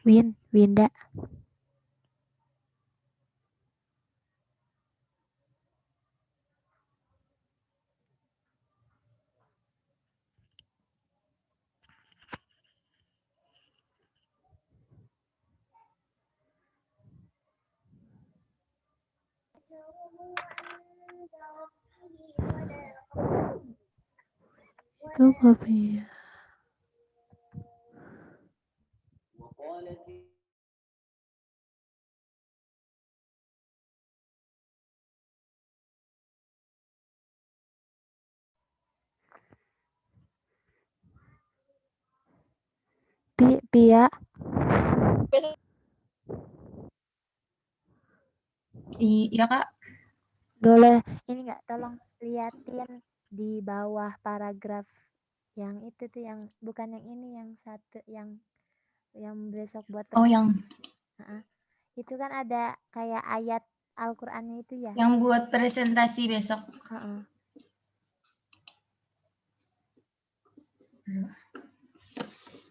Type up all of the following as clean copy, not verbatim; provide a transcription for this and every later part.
Winda. Itu kopi. Pia. Iya Kak. Boleh ini nggak, tolong liatin di bawah paragraf yang itu tuh, yang bukan yang ini, yang satu yang besok buat yang itu kan ada kayak ayat Al-Qur'annya itu ya. yang buat presentasi besok.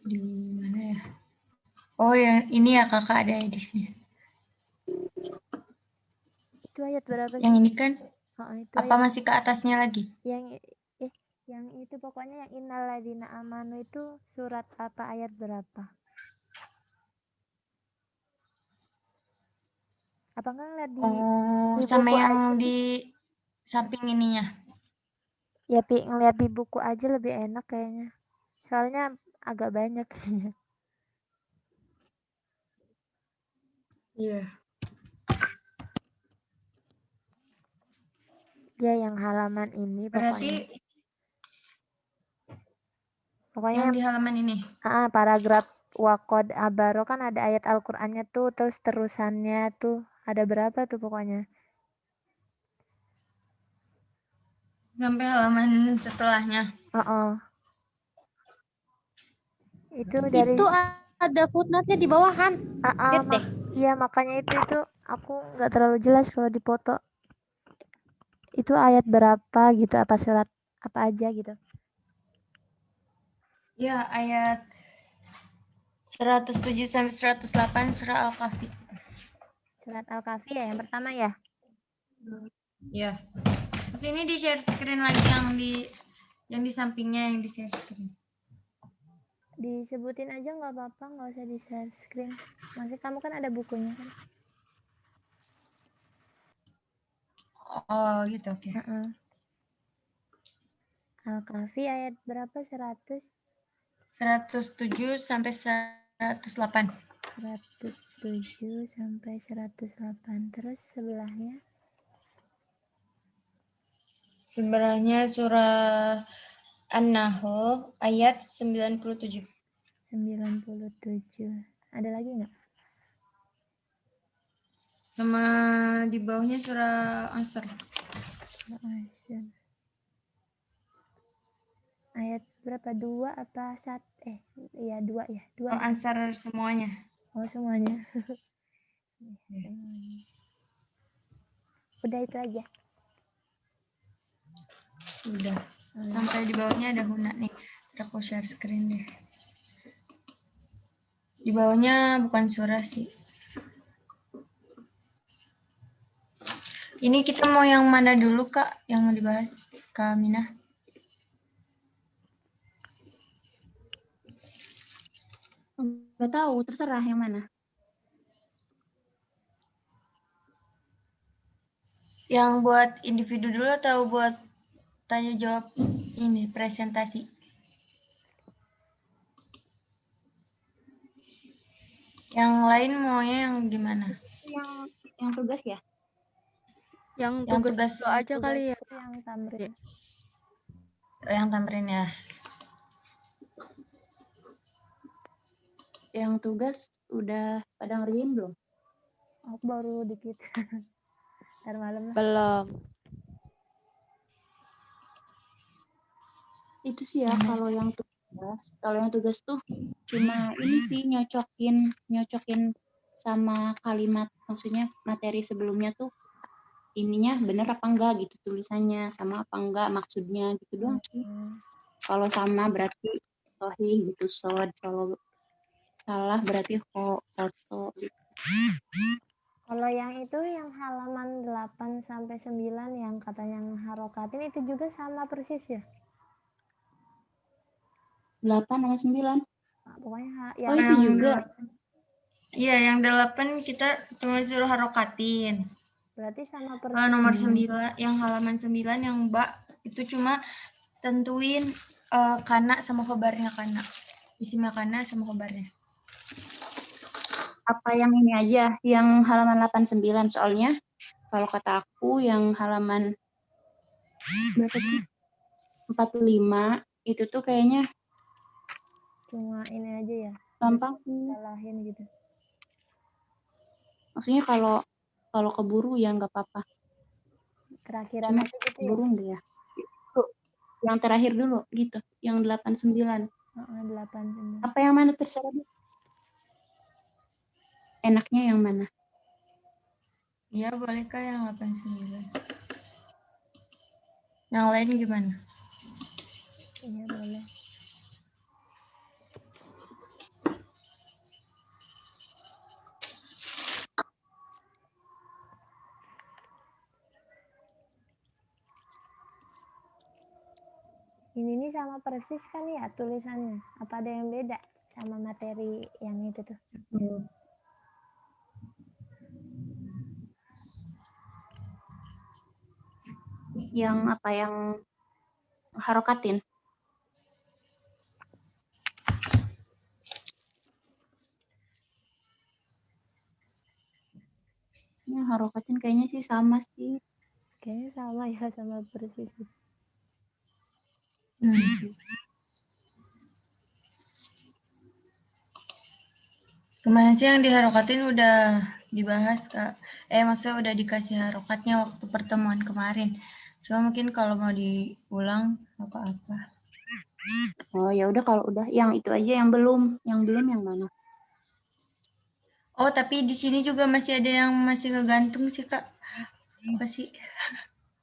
Di mana ya? Oh ya, ini ya Kakak ada di sini. Itu ayat berapa sih? Yang ini kan? Itu Apa ayat, masih ke atasnya lagi? yang itu pokoknya yang innalladzina amanu itu surat apa, ayat berapa? Apa enggak ngeliat di sama buku yang aja? di samping ininya. Ya ngeliat di buku aja lebih enak kayaknya. Soalnya agak banyak kayaknya. Iya. Ya yang halaman ini Berarti pokoknya yang di halaman ini. Paragraf Waqad abaro kan ada ayat Al-Qur'annya tuh, terus terusannya tuh ada berapa tuh pokoknya. Sampai halaman setelahnya. Itu dari Itu ada footnote-nya di bawahan. Lihat deh. Iya, makanya itu aku nggak terlalu jelas kalau di foto. Itu ayat berapa gitu, apa surat apa aja gitu. Ya, ayat 107 sampai 108 surah Al-Kahfi. Surat Al-Kahfi ya yang pertama ya? Ya. Terus ini di share screen lagi yang di sampingnya, yang di share screen. Disebutin aja nggak apa-apa, nggak usah di share screen. Maksudnya kamu kan ada bukunya kan? Oh, gitu, oke. Al-Kahfi ayat berapa? 107 sampai 108. 107 sampai 108. Terus sebelahnya? Sebelahnya surah An-Nahl ayat 97. 97. Ada lagi nggak? Sama di bawahnya surah Asr. Ayat berapa? 2 apa 1? Iya 2 ya. 2 Oh, Asr semuanya. Oh, semuanya. Udah itu aja. Udah. Sampai di bawahnya ada Huna nih. Aku share screen deh. Di bawahnya bukan surah sih. Ini kita mau yang mana dulu, Kak? Yang mau dibahas, Kak Aminah? Nggak tahu, terserah yang mana. Yang buat individu dulu atau buat tanya jawab ini presentasi? Yang lain maunya yang gimana? Yang tugas ya? Yang tugas dulu aja kali ya. Yang tamrin. Yang tamrin ya. Yang tugas udah pada ngerjain belum? Aku baru dikit. Ntar malam lah. Belum. Itu sih ya, kalau yang tugas tuh cuma ini sih nyocokin sama kalimat, maksudnya materi sebelumnya tuh ininya bener apa enggak gitu, tulisannya sama apa enggak maksudnya gitu doang sih. Kalau sama berarti sahih gitu, shod. Kalau salah berarti foto gitu. Kalau yang itu yang halaman 8 sampai 9 yang katanya harokatin itu juga sama persis ya? 8 sama 9. Nah, pokoknya Oh, itu juga. Iya, yang 8 kita cuma suruh harokatin. berarti sama Kalau persis. nomor 9, yang halaman 9 yang Mbak itu cuma tentuin kana sama khobarnya kana. Isimnya kana sama khobarnya. Apa yang ini aja, yang halaman 89 soalnya kalau kata aku yang halaman berapa tuh? 45 itu tuh kayaknya Cuma ini aja ya, gampang. salahin gitu. Maksudnya kalau keburu ya nggak apa-apa. Terakhiran Cuma aja gitu ya. keburu enggak ya? Tuh, yang terakhir dulu gitu, yang 89. 8 Apa yang mana terserah deh. Enaknya yang mana? Iya, boleh Kak yang 89. Yang lain gimana? Iya boleh. Ini sama persis kan ya tulisannya? Apa ada yang beda sama materi yang itu tuh? Yang apa yang harokatin? Ya, harokatin kayaknya sih sama sih. Kayaknya sama ya sama persis. Kemarin sih yang diharokatin udah dibahas Kak. Maksudnya udah dikasih harokatnya waktu pertemuan kemarin. Cuma mungkin kalau mau diulang apa-apa. Oh ya udah, kalau udah yang itu aja yang belum yang mana? Oh, tapi di sini juga masih ada yang masih kegantung sih Kak. Apa sih?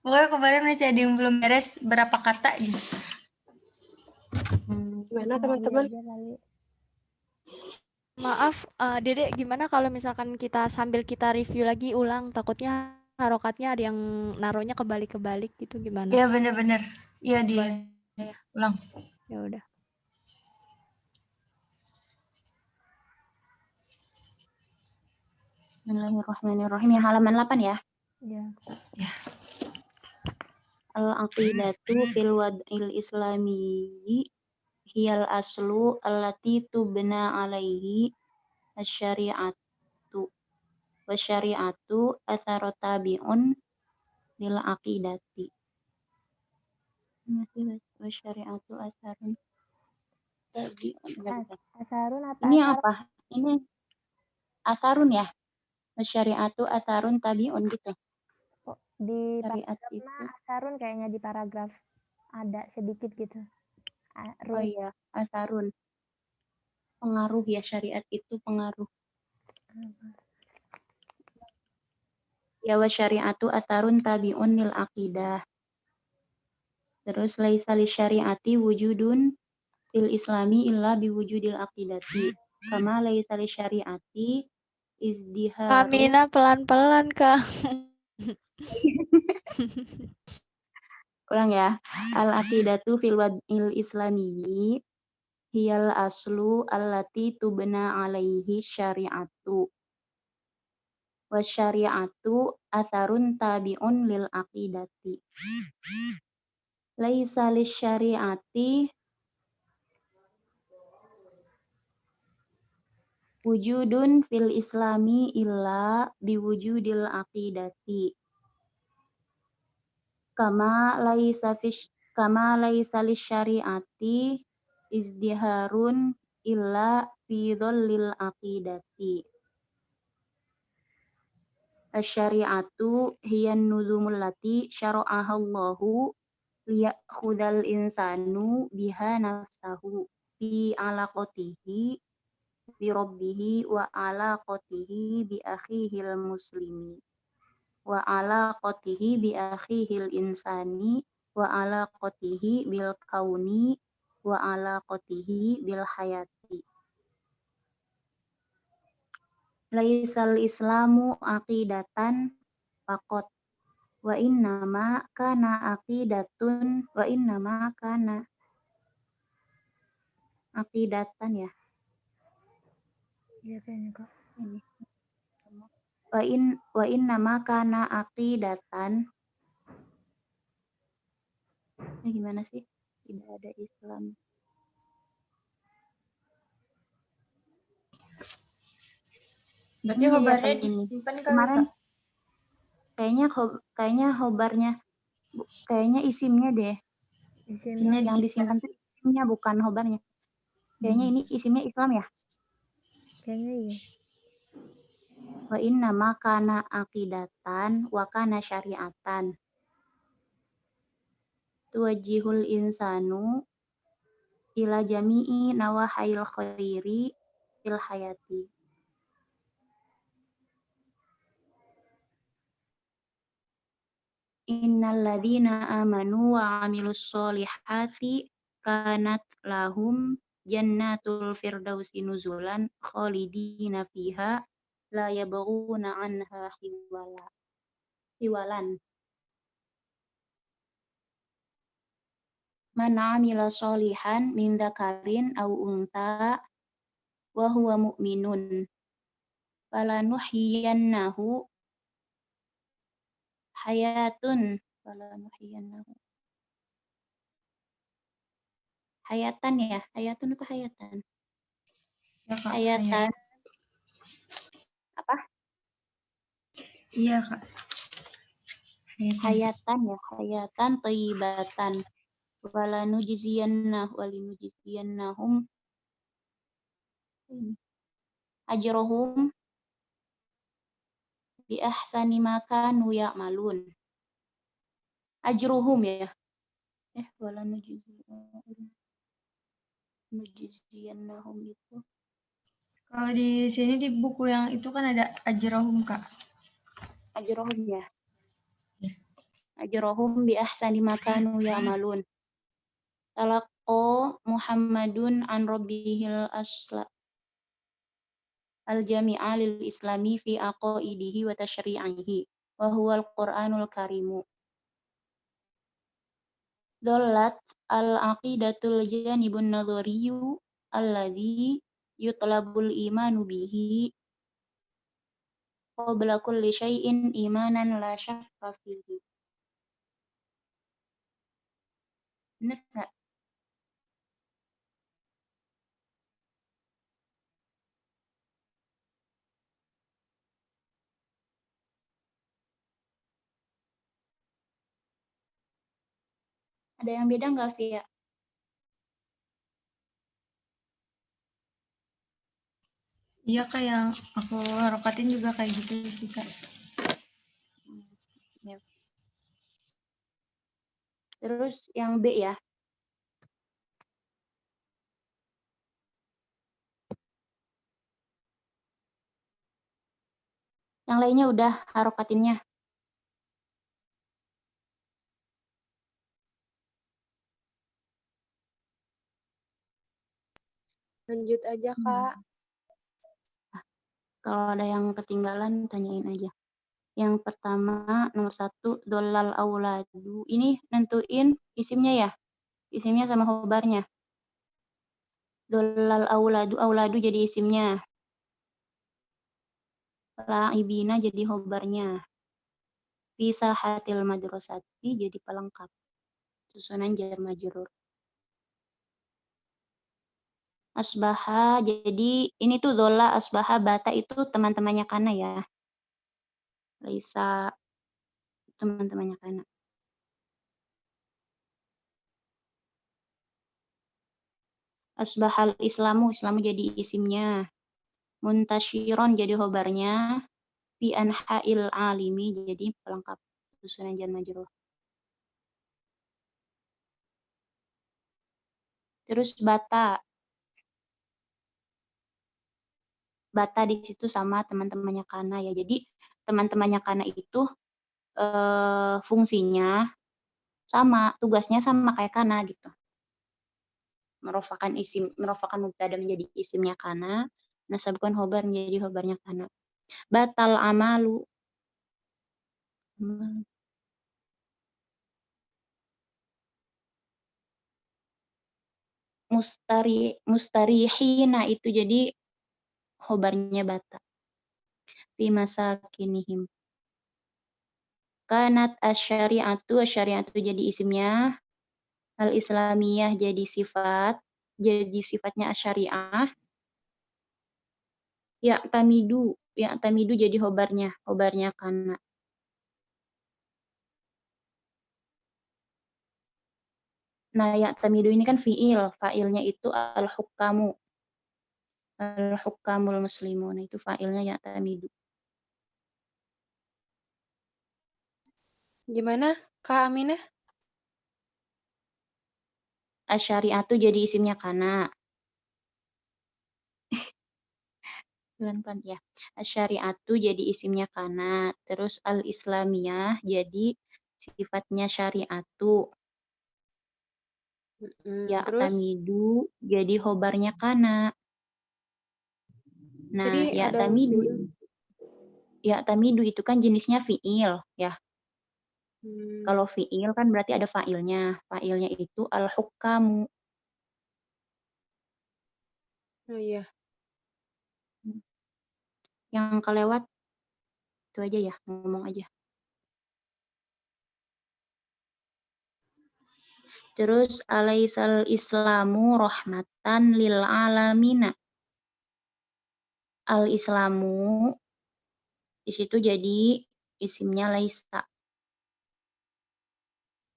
Pokoknya kemarin masih ada yang belum beres berapa kata gitu. Gimana teman-teman? Maaf, Dedek, gimana kalau misalkan kita sambil kita review lagi ulang, takutnya harokatnya ada yang naruhnya kebalik-kebalik gitu gimana? Iya bener-bener. Iya ulang. Ya udah. Bismillahirrahmanirrahim. Yang halaman 8 ya. Ya. Al-aqidatu fil wad'il islami hiyal aslu allati tubna alaihi asyari'atu wasyari'atu atharotabi'un lil aqidati. Masih wasyari'atu atharun tabi'un. Asarun apa? Ini apa? Ini asarun ya? Wasyari'atu atharun tabi'un gitu. Di Syariat paragraf itu. mah asarun kayaknya di paragraf ada sedikit gitu. Oh iya, asarun. Pengaruh ya, syariat itu pengaruh. Ya wa syariatu atharun tabi'un lil aqidah. Terus laisa li syariati wujudun fil islami illa biwujudil aqidati. Kama laisa li syariati izdiharu. Amina pelan-pelan, Kak. Ulang ya. Al aqidatu fil wad'il islamiyyi hiyal aslu allati tubna alaihi syariatu. Wasyari'atu atharun tabi'un lil aqidati. Laisa lisyari'ati wujudun fil islami illa biwujudil aqidati. Kama laisa lisyari'ati izdiharun illa fi dhillil aqidati. Asyari'atu hiyan nuzumul lati syara'aha Allahu liya'khudhal insanu biha nafsahu fi alaqatihi bi rabbihi wa alaqatihi bi akhihil muslimi wa alaqatihi bi akhihil insani wa alaqatihi bil kauni wa alaqatihi bil hayati. laisal islamu aqidatan faqat wa innama kana aqidatun wa innama kana aqidatan ya. Iya kayaknya Kak. Ini. Wa innama kana aqidatan. Ini gimana sih? Tidak ada Islam. Berarti Ini khobarnya yang ini. disimpan kali, Kemarin Kak? kayaknya khobarnya kayaknya isimnya deh. Isinya Yang disimpan tuh isimnya bukan khobarnya. Kayaknya ini isimnya Islam ya. Kayaknya iya. Wa innama kana aqidatan wa kana syariatan. Tuwajjihul insanu ila jami'i nawahail khairi fil hayati. Innal ladzina amanu wa 'amilus sholihati kanat lahum jannatul firdausi nuzulan khalidina fiha la yabghuna 'anha hiwalan. Man 'amila sholihan min dzakarin aw untha wa huwa mu'minun falanuhyiyannahu hayatan ya, hayatun apa hayatan? Ya, Kak. Hayatan apa? Iya, Kak. Hayatan ya, hayatan thayyibatan. Walinujziyannahum ajrohum bi ahsani ma kanu ya'malun. Ajruhum ya. Walanujziyannahum itu. Kalau di sini di buku yang itu kan ada ajrohum, Kak. Ajrohum ya. Ajrohum bi ahsani ma kanu ya'malun. Talaqqa Muhammadun an rabbihil asla al-jami'a lil islami fi aqaidihi wa tashri'ihi wa huwa al-Qur'anul Karimu. Dhallat al-aqidatul janibun nadhariyu alladhi yutlabul imanu bihi qabla kulli syai'in imanan la syakka fihi. Benar nggak? Ada yang beda nggak, Via? Iya, Kak, yang aku harokatin juga kayak gitu sih, Kak. Ya. Terus yang B ya. Yang lainnya udah harokatinnya. Lanjut aja, Kak. Kalau ada yang ketinggalan, tanyain aja. Yang pertama, nomor 1, dolal auladu. Ini nentuin isimnya ya? Isimnya sama khobarnya. Dolal auladu jadi isimnya. La'ibina jadi khobarnya. Fisahatil madrasati jadi pelengkap. Susunan jar majrur. Asbaha, jadi ini tuh dola asbaha bata itu teman-temannya Kana ya. Laisa teman-temannya Kana. Asbahal islamu jadi isimnya. Muntasyiron jadi khobarnya. Fi anha'il alimi jadi pelengkap. Susunan jar majrur. Terus bata. Bata di situ sama teman-temannya Kana ya. Jadi teman-temannya Kana itu fungsinya sama, tugasnya sama kayak Kana gitu. Merofakan mubtada menjadi isimnya Kana, nasabkan khobar menjadi khobarnya Kana. Batal amalu. Mustarihina itu jadi khobarnya bata. Fi masakinihim. Kanat asyariatu jadi isimnya. Al-islamiyah jadi sifatnya asyariah. Ya tamidu jadi khobarnya kana. Nah, ya tamidu ini kan fa'ilnya itu al-hukamul muslimun. Nah, itu fa'ilnya ya tamidu. Gimana, Kak Aminah? Asyariatu jadi isimnya kana. Pelan-pelan ya. Asyariatu jadi isimnya kana. Terus al-islamiyah jadi sifatnya syariatu. Ya Terus, tamidu jadi khobarnya kana. Nah, tadi ya ada tamidu itu kan jenisnya fi'il ya. Kalau Hmm, fi'il kan berarti ada fa'ilnya. Fa'ilnya itu al-hukamu. oh iya. Yang kelewat itu aja ya, ngomong aja. Terus alaisal islamu rahmatan lil alamina. Al-islamu di situ jadi isimnya laisa.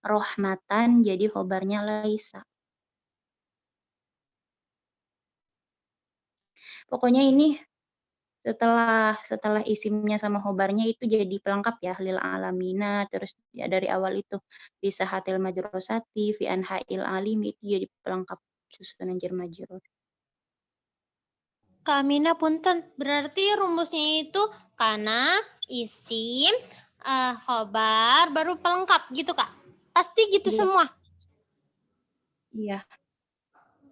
Rahmatan jadi khobarnya laisa. Pokoknya ini setelah isimnya sama khobarnya itu jadi pelengkap ya, lil alamina. Terus ya dari awal itu bisa hatil majrosati fi anha'il alim itu jadi pelengkap susunan jar majrur. Kak Amina punten, berarti rumusnya itu kana, isim, khobar, baru pelengkap gitu Kak? Pasti gitu Iya. semua? Iya.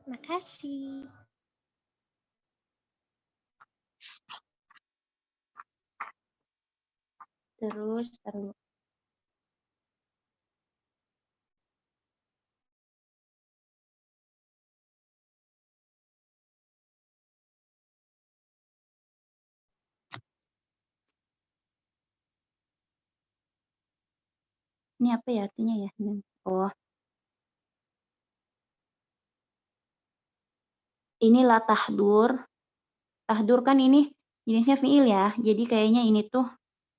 Makasih. Terus ini apa ya artinya ya? Oh, ini la tahdur. Tahdur kan ini jenisnya fi'il ya. Jadi kayaknya ini tuh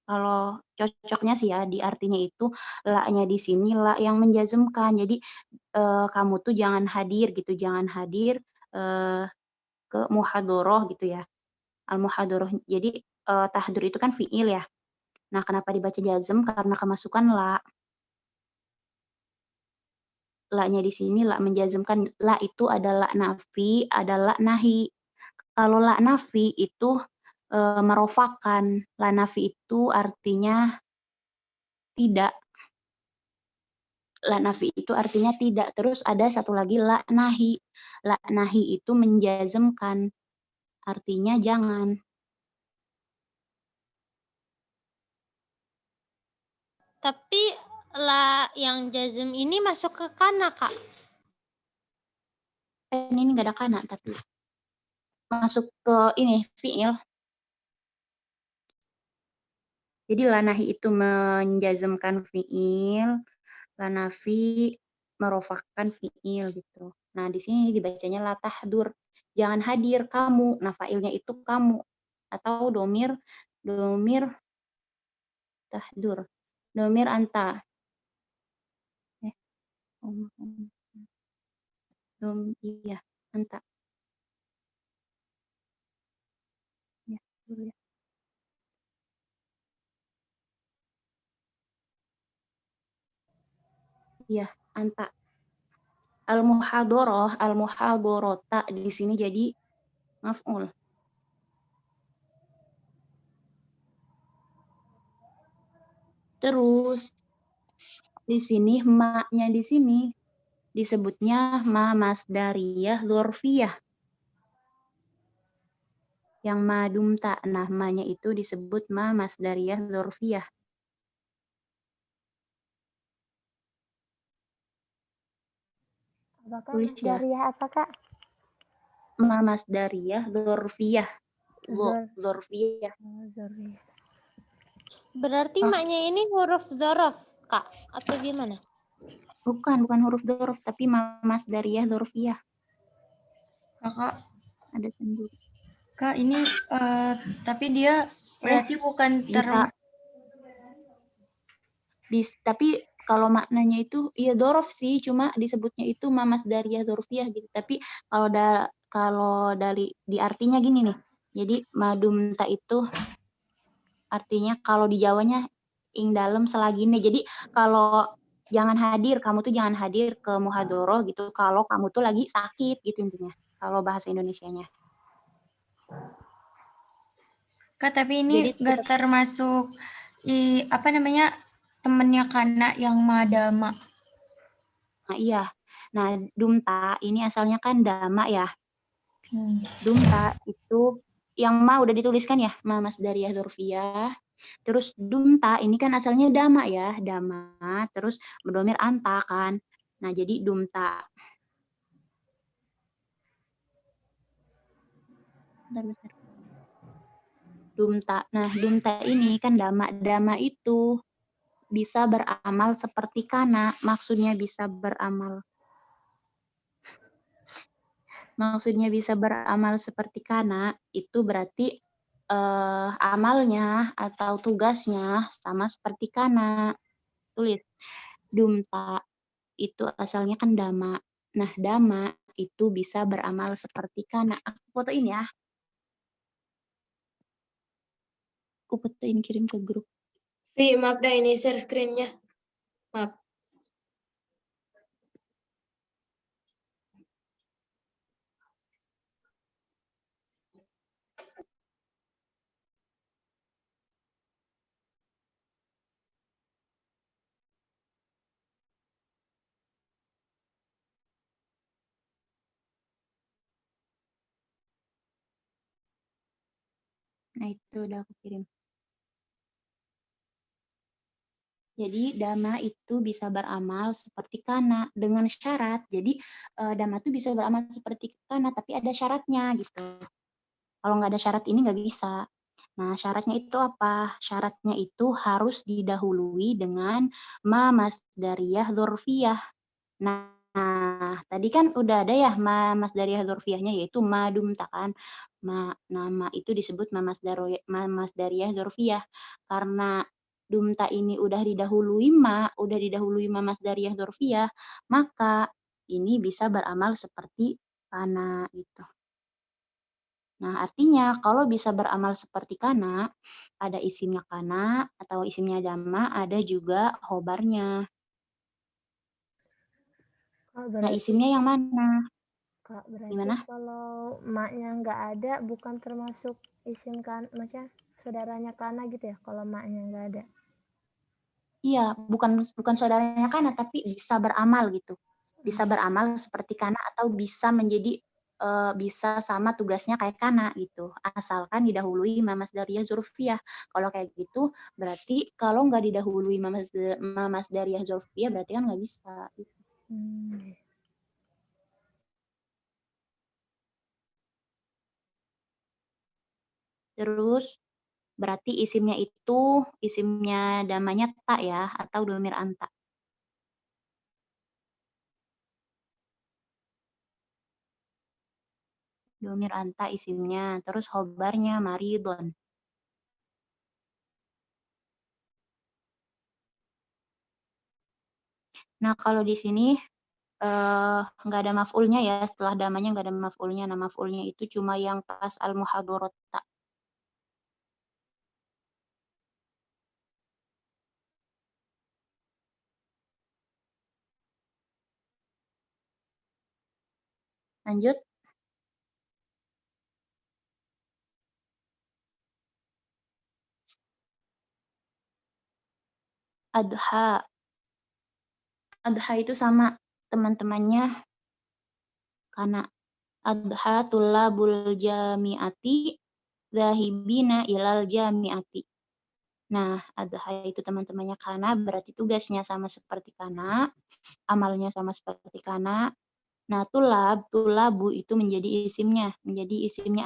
kalau cocoknya sih ya di artinya itu la-nya di sini la yang menjazmkan. Jadi kamu tuh jangan hadir gitu, jangan hadir ke muhadoroh gitu ya. Al-muhadoroh. Jadi tahdur itu kan fi'il ya. Nah, kenapa dibaca jazm? Karena kemasukan la. La-nya di sini la menjazmkan. La itu adalah nafi, adalah nahi. Kalau la nafi itu merofakan. La nafi itu artinya tidak. La nafi itu artinya tidak. Terus ada satu lagi la nahi. La nahi itu menjazmkan. Artinya jangan. Tapi la yang jazm ini masuk ke kana Kak? Ini nggak ada kana tapi masuk ke ini fi'il. Jadi la nahi itu menjazmkan fi'il. La nafi merofakan fi'il gitu. Nah, di sini dibacanya la tahdur. Jangan hadir kamu. Nah, fa'ilnya itu kamu. Atau domir tahdur. Domir anta. Iya, anta. Ya, dulu ya. Iya, anta. Al-muhadorota di sini jadi maf'ul. Terus di sini ma-nya di sini disebutnya ma masdariyah dzurfiyah. Yang ma dumta. Nah, ma-nya itu disebut ma masdariyah dzorfiyah. Apakah Tulis ya. masdariyah apa Kak? Ma masdariyah dzorfiyah. Zor. Dzorfiyah. Oh, Zoriyah. Berarti maknya ini huruf zorof, Kak, atau gimana? Bukan huruf dzorf, tapi ma masdariyah dzorfiyah. Kakak, Ada sendiri. Kak ini tapi dia berarti bukan bisa. Tapi kalau maknanya itu iya dzorof sih, cuma disebutnya itu ma masdariyah dzorfiyah gitu. Tapi kalau dari di artinya gini nih. Jadi madumta itu artinya kalau di Jawanya ing dalem selagine. Jadi kalau jangan hadir, kamu tuh jangan hadir ke muhadoroh gitu. Kalau kamu tuh lagi sakit gitu intinya. Kalau bahasa Indonesianya. Kak, tapi ini Jadi nggak termasuk apa namanya temennya Kana yang madama. Nah, iya. Nah, dumta ini asalnya kan dama ya. Dumta itu yang ma udah dituliskan ya, ma masdariyah dzorfiyah. Terus dumta ini kan asalnya dama ya, dama. Terus berdomir anta kan. Nah, jadi dumta. Bentar. Dumta. Nah, dumta ini kan dama. Dama itu bisa beramal seperti kana. Maksudnya bisa beramal seperti kana, itu berarti amalnya atau tugasnya sama seperti kana. Tulis, dumta itu asalnya kan dama. Nah, dama itu bisa beramal seperti kana. Aku fotoin ya. Aku fotoin kirim ke grup. Maaf dah ini share screen-nya. Maaf. Nah, itu udah aku kirim. Jadi dama itu bisa beramal seperti kana dengan syarat. Jadi dama itu bisa beramal seperti kana tapi ada syaratnya gitu. Kalau nggak ada syarat ini nggak bisa. Nah, syaratnya itu apa? Syaratnya itu harus didahului dengan ma masdariyah dzorfiyah. Nah, tadi kan udah ada ya ma masdariyah dzorfiyahnya yaitu ma dumta kan. Nama itu disebut ma masdariyah dzorfiyah. Karena dumta ini udah didahului ma masdariyah dzorfiyah, maka ini bisa beramal seperti kana gitu. Nah, artinya kalau bisa beramal seperti kana, ada isimnya kana atau isimnya dama, ada juga khobarnya. Oh, Nah, berarti isimnya yang mana? Kak, berarti Gimana? kalau maknya nggak ada bukan termasuk isim kan, maksudnya saudaranya Kana gitu ya kalau maknya nggak ada. Iya, bukan saudaranya kana, tapi bisa beramal gitu. Bisa beramal seperti kana atau bisa menjadi bisa sama tugasnya kayak kana gitu. Asalkan didahului ma masdariyah dzorfiyah. Kalau kayak gitu berarti kalau nggak didahului ma masdariyah dzorfiyah berarti kan nggak bisa. Gitu. Terus berarti isimnya damanya ta ya atau domir anta. Domir anta isimnya, terus khobarnya maridon. Nah, kalau di sini nggak ada maf'ulnya ya, setelah damanya nggak ada maf'ulnya. Nah, maf'ulnya itu cuma yang pas al-muhadzarat. Lanjut. Adha. Adha itu sama teman-temannya karena adha tulabul jami'ati dzahibina ilal jami'ati. Nah, adha itu teman-temannya kana, berarti tugasnya sama seperti kana, amalnya sama seperti kana. Nah, tulabu itu menjadi isimnya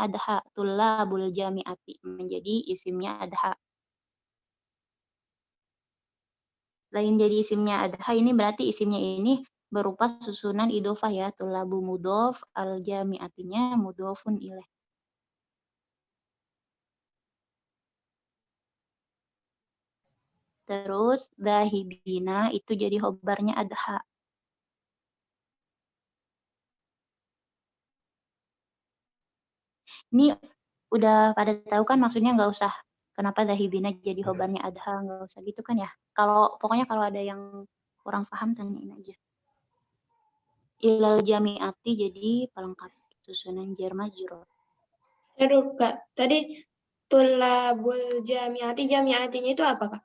adha, tulabul jami'ati menjadi isimnya adha. Lain jadi isimnya adha ini berarti isimnya ini berupa susunan idhofah ya, tulabu mudhof, al jami'atinya mudhofun ilaih. Terus dzahibina itu jadi khobarnya adha. Ini udah pada tahu kan maksudnya, nggak usah kenapa dzahibina jadi khobarnya adha, nggak usah gitu kan ya. Pokoknya kalau ada yang kurang paham tanyain aja. Ilal jami'ati jadi pelengkap susunan jar majrur. Aduh, Kak. Tadi tulabul jami'atinya itu apa, Kak?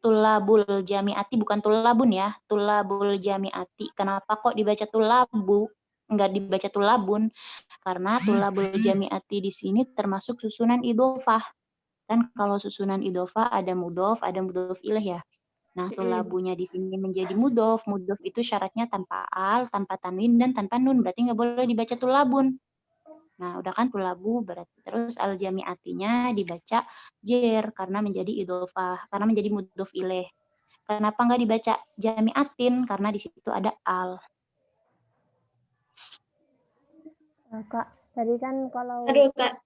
Tulabul jami'ati bukan tulabun ya, tulabul jami'ati. Kenapa kok dibaca tulabu? Enggak dibaca tulabun? Karena tulabul jami'ati di sini termasuk susunan idhofah. Kan kalau susunan idhofah ada mudhof ilaih ya. Nah, tulabunya di sini menjadi mudhof. Mudhof itu syaratnya tanpa al, tanpa tanwin, dan tanpa nun. Berarti nggak boleh dibaca tulabun. Nah, udah kan tulabu berarti terus al jami'atinya dibaca jer karena menjadi idhofah, karena menjadi mudhof ilaih. Kenapa nggak dibaca jami'atin? Karena di situ ada al. Kak, tadi kan kalau Aduh, Kak.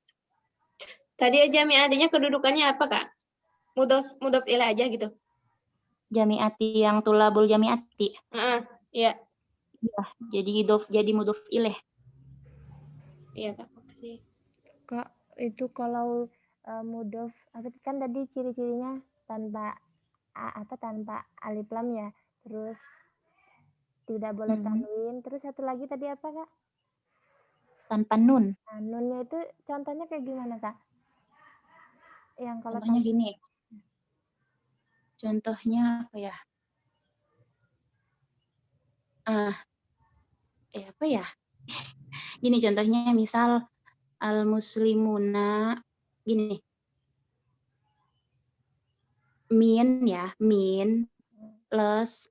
Tadi jami'atinya kedudukannya apa, Kak? Mudhof ilaih aja gitu. Jami'ati yang tulabul jami'ati. Iya. Iya, jadi mudhof ilaih. Iya, Kak. Makasih. Kak, itu kalau mudhof kan tadi ciri-cirinya tanpa tanpa alif lam ya. Terus tidak boleh tanwin. Terus satu lagi tadi apa, Kak? Tanpa nun. Nah, nunnya itu contohnya kayak gimana, Kak? Yang kalau Contohnya gini. Contohnya apa ya? Apa ya? Gini contohnya misal al-muslimuna gini. Min ya, min plus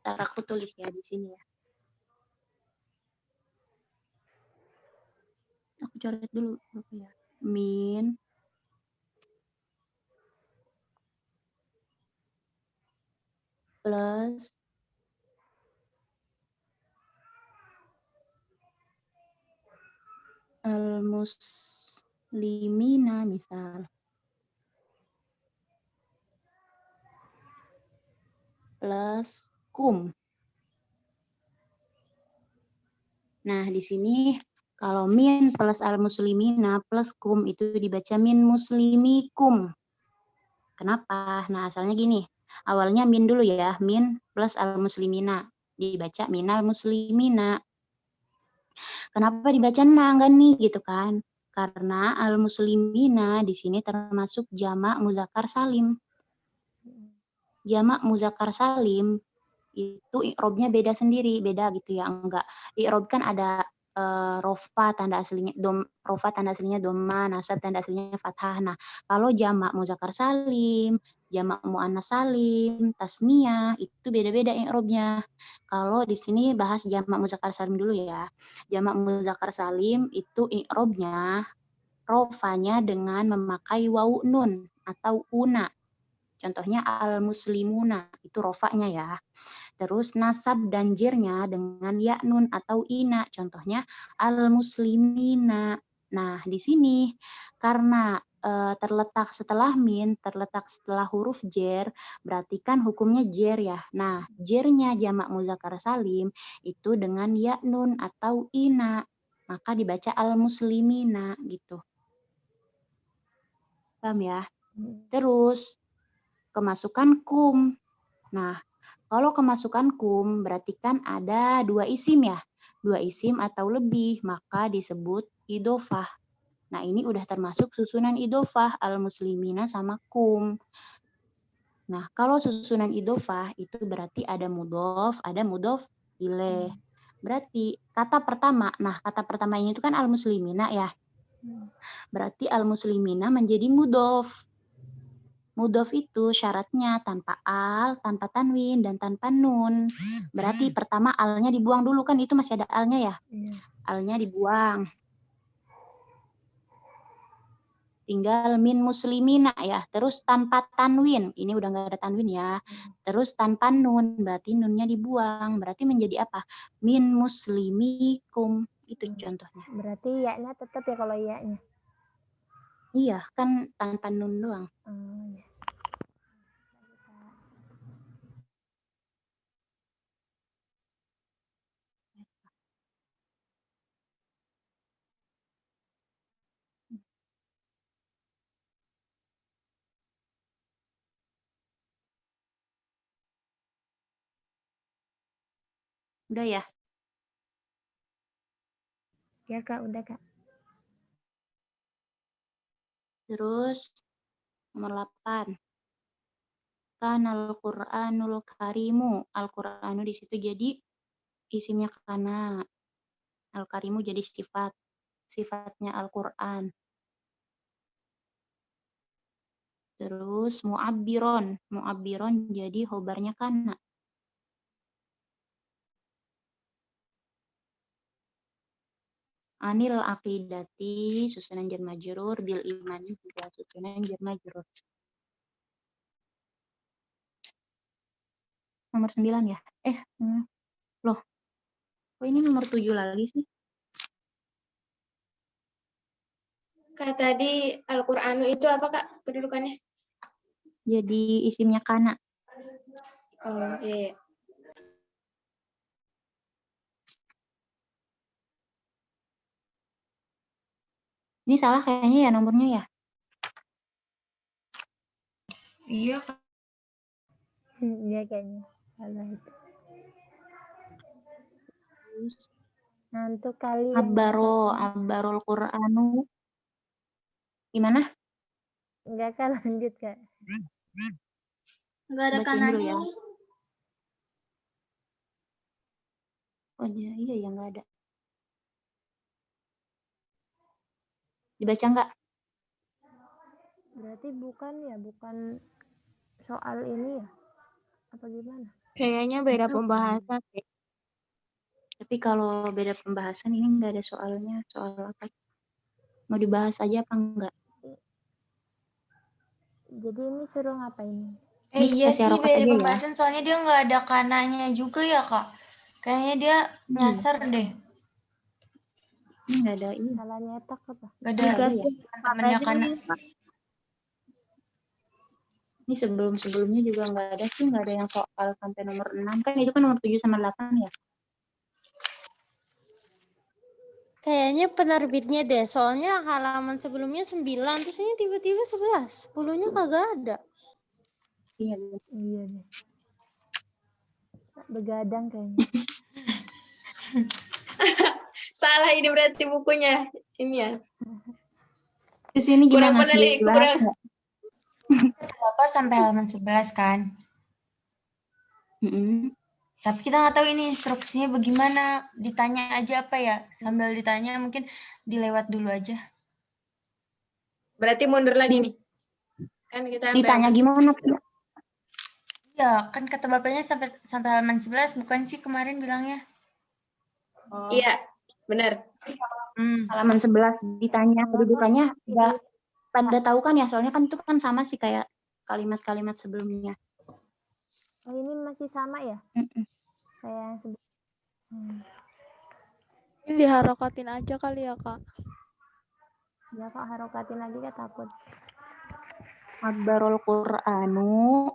aku tulis ya di sini ya. Aku coret dulu ya. Min plus al-muslimina misal plus kum. Nah, di sini kalau min plus al-muslimina plus kum itu dibaca min muslimikum. Kenapa? Nah, asalnya gini. Awalnya min dulu ya, min plus al-muslimina. Dibaca minal muslimina. Kenapa dibaca enggak nih gitu kan? Karena al-muslimina di sini termasuk jamak muzakkar salim. Jamak muzakkar salim itu i'robnya beda sendiri, beda gitu ya, enggak. I'rob kan ada rofa tanda aslinya dhamma, nasab tanda aslinya fathah. Nah, kalau jamak muzakkar salim, jamak muannas salim, tasniyah itu beda-beda i'robnya. Kalau di sini bahas jamak muzakkar salim dulu ya. Jamak muzakkar salim itu i'robnya rofanya dengan memakai wawu nun atau una. Contohnya al-muslimuna itu rofanya ya. Terus nasab dan jirnya dengan ya nun atau ina. Contohnya al-muslimina. Nah, di sini karena terletak setelah min, terletak setelah huruf jer, berarti kan hukumnya jer ya. Nah, jernya jamak muzakkar salim itu dengan ya nun atau ina. Maka dibaca al-muslimina gitu. Paham ya? Terus kemasukan kum. Nah, kalau kemasukan kum berarti kan ada dua isim ya. Dua isim atau lebih, maka disebut idhofah. Nah, ini udah termasuk susunan idhofah al-muslimina sama kum. Nah, kalau susunan idhofah itu berarti ada mudhof ilaih. Berarti kata pertama, nah kata pertamanya itu kan al-muslimina ya. Berarti al-muslimina menjadi mudhof. Mudhof itu syaratnya tanpa al, tanpa tanwin, dan tanpa nun. Berarti pertama alnya dibuang dulu, kan itu masih ada alnya ya. Iya. Alnya dibuang. Tinggal min muslimina ya. Terus tanpa tanwin. Ini udah nggak ada tanwin ya. Terus tanpa nun. Berarti nunnya dibuang. Berarti menjadi apa? Min muslimikum. Itu contohnya. Berarti ya-nya tetap ya kalau ya-nya. Iya, kan tanpa nun doang. Oh, ya. Udah ya? Ya Kak, udah Kak. Terus nomor 8. Kanal Qur'anul Karimu. Al-Qur'anu di situ jadi isimnya kana. Al-Karimu jadi sifat. Sifatnya Al-Qur'an. Terus mu'abbiron. Mu'abbiron jadi khobarnya kana. Anil aqidati susunan jar majrur, bil imani juga susunan jar majrur. Nomor 9 ya? Loh. Kok ini nomor 7 lagi sih? Kak, tadi Al-Qur'anu itu apa Kak kedudukannya? Jadi isimnya kana. Oh, iya. Ini salah kayaknya ya nomornya ya? Iya, Kak. Iya kayaknya. Salah itu. Nah, untuk kali yang Abbarul Qur'anu. Gimana? enggak Kak, lanjut Kak. Enggak ada Bacain dulu kanannya. ya. Oh iya ya nggak ada. Dibaca nggak? Berarti bukan soal ini ya? Apa gimana? Kayaknya beda pembahasan. Tapi kalau beda pembahasan ini nggak ada soalnya. Soal apa? Mau dibahas aja apa enggak? Jadi ini suruh ngapain? Ini Iya kasih sih harokat beda aja ya. pembahasan soalnya dia nggak ada kananya juga ya Kak. Kayaknya dia nyasar deh. Ini nggak ada ini. Salah nyetak apa? Gak ada Dikasih temennya aja kana. nih. Ini sebelum-sebelumnya juga nggak ada sih, nggak ada yang soal sampai nomor 6. Kan itu kan nomor 7 sama 8 ya. Kayaknya penerbitnya deh, soalnya halaman sebelumnya 9, terus ini tiba-tiba 11. 10-nya kagak ada. Iya. Iya deh. Begadang kayaknya. Salah ini berarti bukunya. Ini ya. Terus ini Kurang gimana? penelik, Dibahas kurang. nggak? Bapak sampai halaman 11 kan. Tapi kita nggak tahu ini instruksinya bagaimana. Ditanya aja apa ya? Sambil ditanya mungkin dilewat dulu aja. Berarti mundur lagi nih. Kan kita sampai Ditanya habis. gimana? Iya, kan kata bapaknya sampai halaman 11 bukan sih kemarin bilangnya? Iya, benar. Halaman 11 ditanya kedudukannya nggak pada tahu kan ya, soalnya kan itu kan sama sih kayak kalimat-kalimat sebelumnya. Oh, ini masih sama ya? Kayak yang sebelum. Ini diharokatin aja kali ya Kak. Ya kok harokatin lagi Kak, takut. Abbarul Qur'anu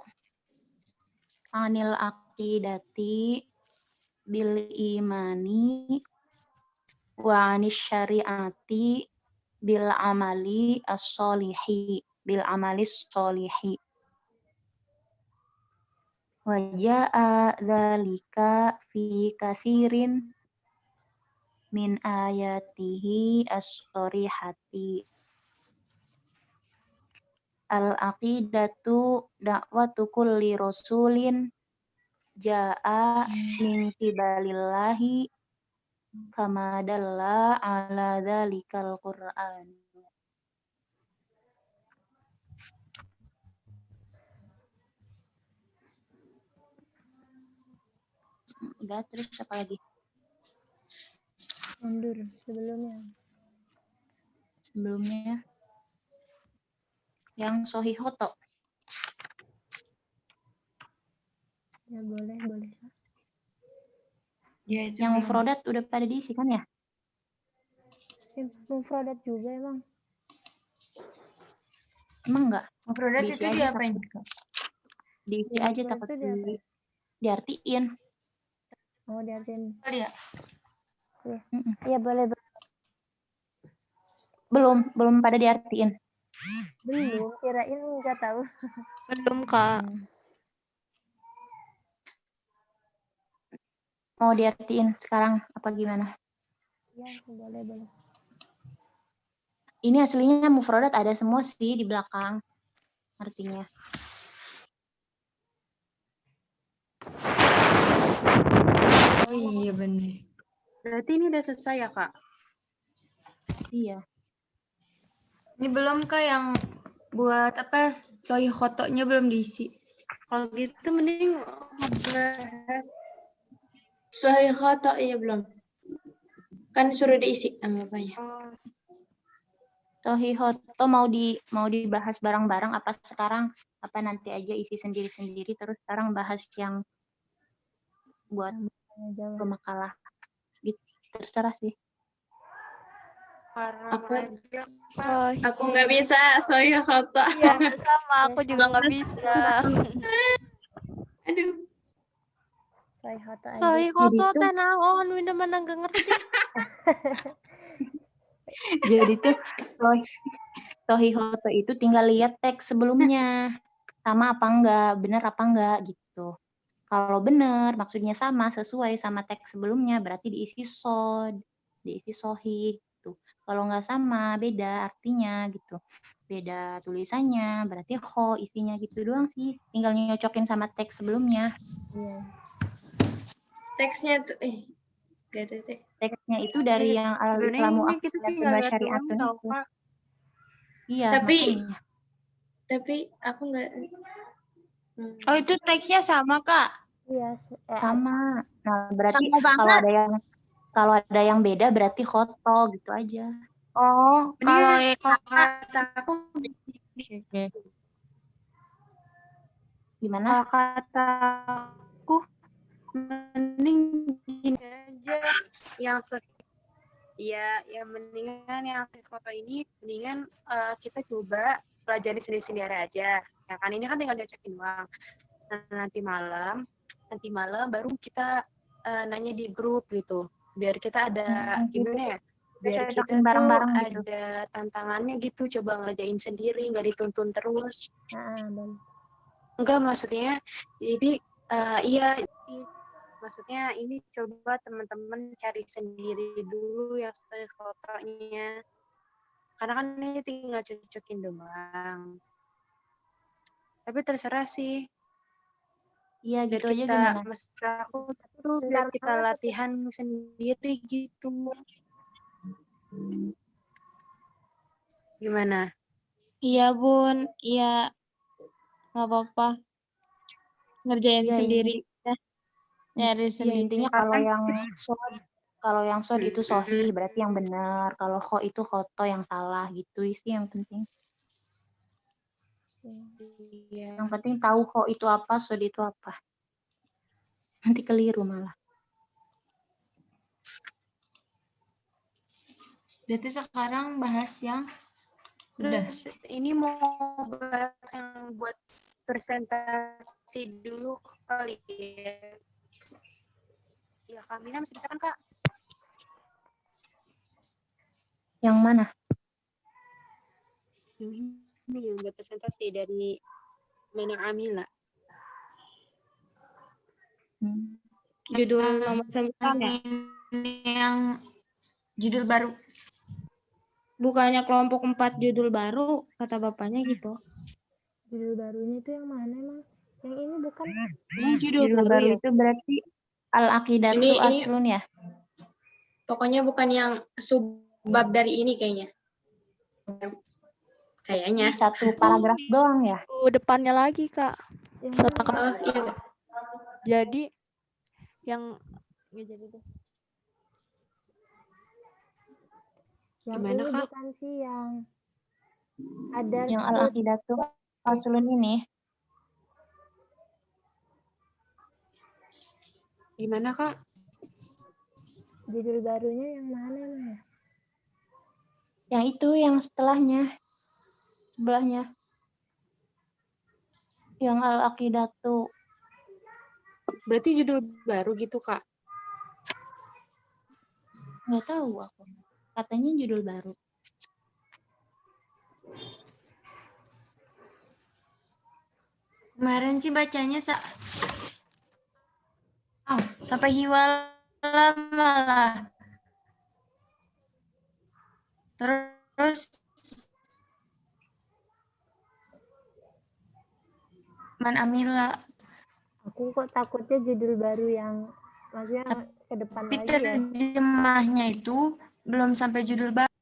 anil aqidati bil imani wa anis syariati bil amali as-solihi bil amalis solihi. Wa jaa dzalika fi katsirin min ayatihi as-sorihati. Al-aqidatu da'watu kulli rasulin ja'a min qibalillahi Kama dalla ala dzalikal Qur'an. Udah, terus apa lagi? Mundur sebelumnya. Sebelumnya yang Sohihoto. Ya boleh, boleh. Ya itu Yang belum. mufrodat udah pada diisi kan ya? Mufradat juga emang. Emang enggak? Mufrodat Diisi itu aja diapain? takut. Diisi Ya, aja mufradat takut itu diapain? diartiin. Oh, diartiin. Oh, ya. Iya. Mm-mm. Iya, boleh. Belum pada diartiin. Belum, kirain nggak tahu. Belum, Kak. Mau diartiin sekarang apa gimana? Ya, boleh, boleh. Ini aslinya mufrodat ada semua sih di belakang artinya. Oh iya benar. Berarti ini udah selesai ya, Kak? Iya. Ini belum Kak yang buat apa? Sohihotonya belum diisi. Kalau gitu mending ngebahas Sohihoto iya belum. Kan suruh diisi sama bapaknya. Sohihoto mau dibahas bareng-bareng apa sekarang? Apa nanti aja isi sendiri-sendiri terus sekarang bahas yang buat Jawab. pemakalah. Gitu. Terserah sih. Aku nggak bisa Sohihoto. Iya, sama. Aku juga nggak bisa. Aduh. Sohihoto aja. Sohihoto teh naon winda mana nggak ngerti. Jadi tuh Sohihoto itu tinggal lihat teks sebelumnya. Sama apa enggak, bener apa enggak gitu. Kalau bener, maksudnya sama, sesuai sama teks sebelumnya, berarti diisi sod, diisi sohi gitu. Kalau nggak sama, beda artinya gitu. Beda tulisannya, berarti ho isinya gitu doang sih. Tinggal nyocokin sama teks sebelumnya. Iya. Teksnya tuh gak ada teh. Teksnya itu dari yang al-Islamu Sebenarnya kita tinggal lihat doang syariatun tau, itu. Kak. Iya, Tapi- makanya. Tapi aku nggak. Oh itu teksnya sama kak. Iya, Sama. Nah, berarti Sama banget. kalau ada yang beda berarti khoto gitu aja. Oh kalau Ini kalau kata aku Gimana? Kalau kata aku mending gini aja yang yang mendingan yang foto ini mendingan kita coba pelajari sendiri-sendiri aja. Ya kan ini kan tinggal nyocokin doang. Nah, nanti malam baru kita nanya di grup gitu. Biar kita ada gimana ya? Biar kita Cocokin tuh bareng-bareng gitu. ada tantangannya gitu, coba ngerjain sendiri, nggak dituntun terus. boleh. Enggak, maksudnya jadi iya, maksudnya ini coba teman-teman cari sendiri dulu yang fotonya, karena kan ini tinggal cocokin doang. Tapi terserah sih. Iya Biar gitu aja kita, gimana? maksud aku tuh biar kita latihan sendiri gitu. Gimana? Iya Bun, iya nggak apa-apa ngerjain Iya, sendiri ya, nyari Iya sendiri. intinya kalau yang sod itu sohi berarti yang benar, kalau kho itu khoto yang salah gitu sih yang penting. Iya. Yang penting tahu kho itu apa, sod itu apa. Nanti keliru malah. Berarti sekarang bahas yang udah. Terus ini mau bahas yang buat presentasi dulu kali ya. Ya, Kak Mina masih bisa kan, Kak? Yang mana? Yang ini yang buat presentasi dari Mana Amila. Judul nomor 9 ya? Ini yang judul baru. Bukannya kelompok 4 judul baru, kata bapaknya gitu. Judul barunya itu yang mana emang? Yang ini bukan? Ini judul Judul baru ya? itu berarti al-aqidatu Ini- aslun ya? Pokoknya bukan yang subbab dari ini kayaknya. Kayaknya. Satu paragraf doang ya. Depannya lagi, Kak. Yang Setangkap. mana? Oh, iya. Jadi yang nggak jadi deh. Yang Gimana, ini Kak? bukan sih yang ada Yang al-aqidatu aslun ini. Gimana, Kak? judul barunya yang mana emang ya? Yang itu yang setelahnya. Sebelahnya. Yang al-aqidatu. Berarti judul baru gitu, Kak? Nggak tahu aku. Katanya judul baru. Kemarin sih bacanya sampai hiwala malah. Terus man amila. Aku kok takutnya judul baru yang maksudnya ke depan Tapi lagi ya. terjemahnya itu belum sampai judul baru.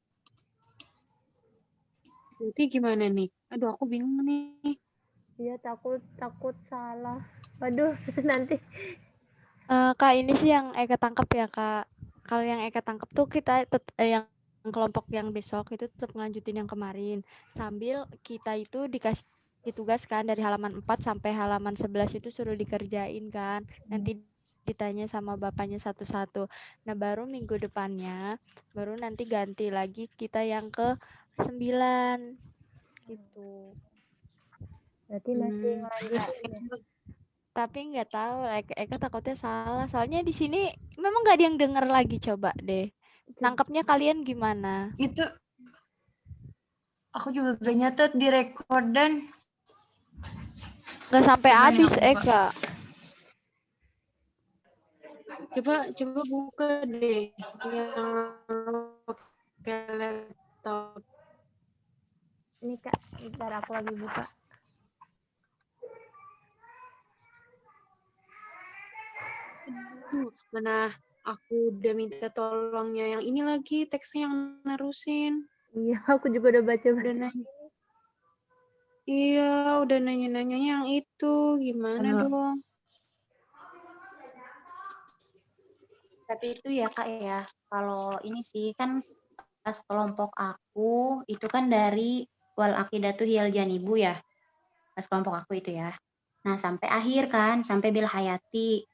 Berarti gimana nih? Aduh, aku bingung nih. Iya, takut salah. Waduh, nanti Kak, ini sih yang Eka tangkap ya, Kak. Kalau yang Eka tangkap tuh kita yang kelompok yang besok itu tetap ngelanjutin yang kemarin. Sambil kita itu dikasih tugas kan dari halaman 4 sampai halaman 11 itu suruh dikerjain kan. Nanti ditanya sama bapaknya satu-satu. Nah, baru minggu depannya baru nanti ganti lagi kita yang ke 9 gitu. berarti masih ngelanjutin ya. Tapi nggak tahu, Eka takutnya salah. Soalnya di sini memang nggak ada yang denger lagi. Coba deh. Tangkapnya kalian gimana? Itu aku juga gak nyatet di recordan. Nggak sampai Gimana habis, aku, Pak? Eka. Coba buka deh yang pakai laptop. Ini Kak, ntar aku lagi buka. Mana aku udah minta tolongnya yang ini lagi, teksnya yang nerusin. Iya, aku juga udah Udah baca-baca. nanya. Iya, udah nanya-nanya yang itu. Gimana dong? Tapi itu ya Kak ya, kalau ini sih kan pas kelompok aku itu kan dari wal aqidatu hiyal janibu ya. Pas kelompok aku itu ya. Nah, sampai akhir kan, sampai bil hayati.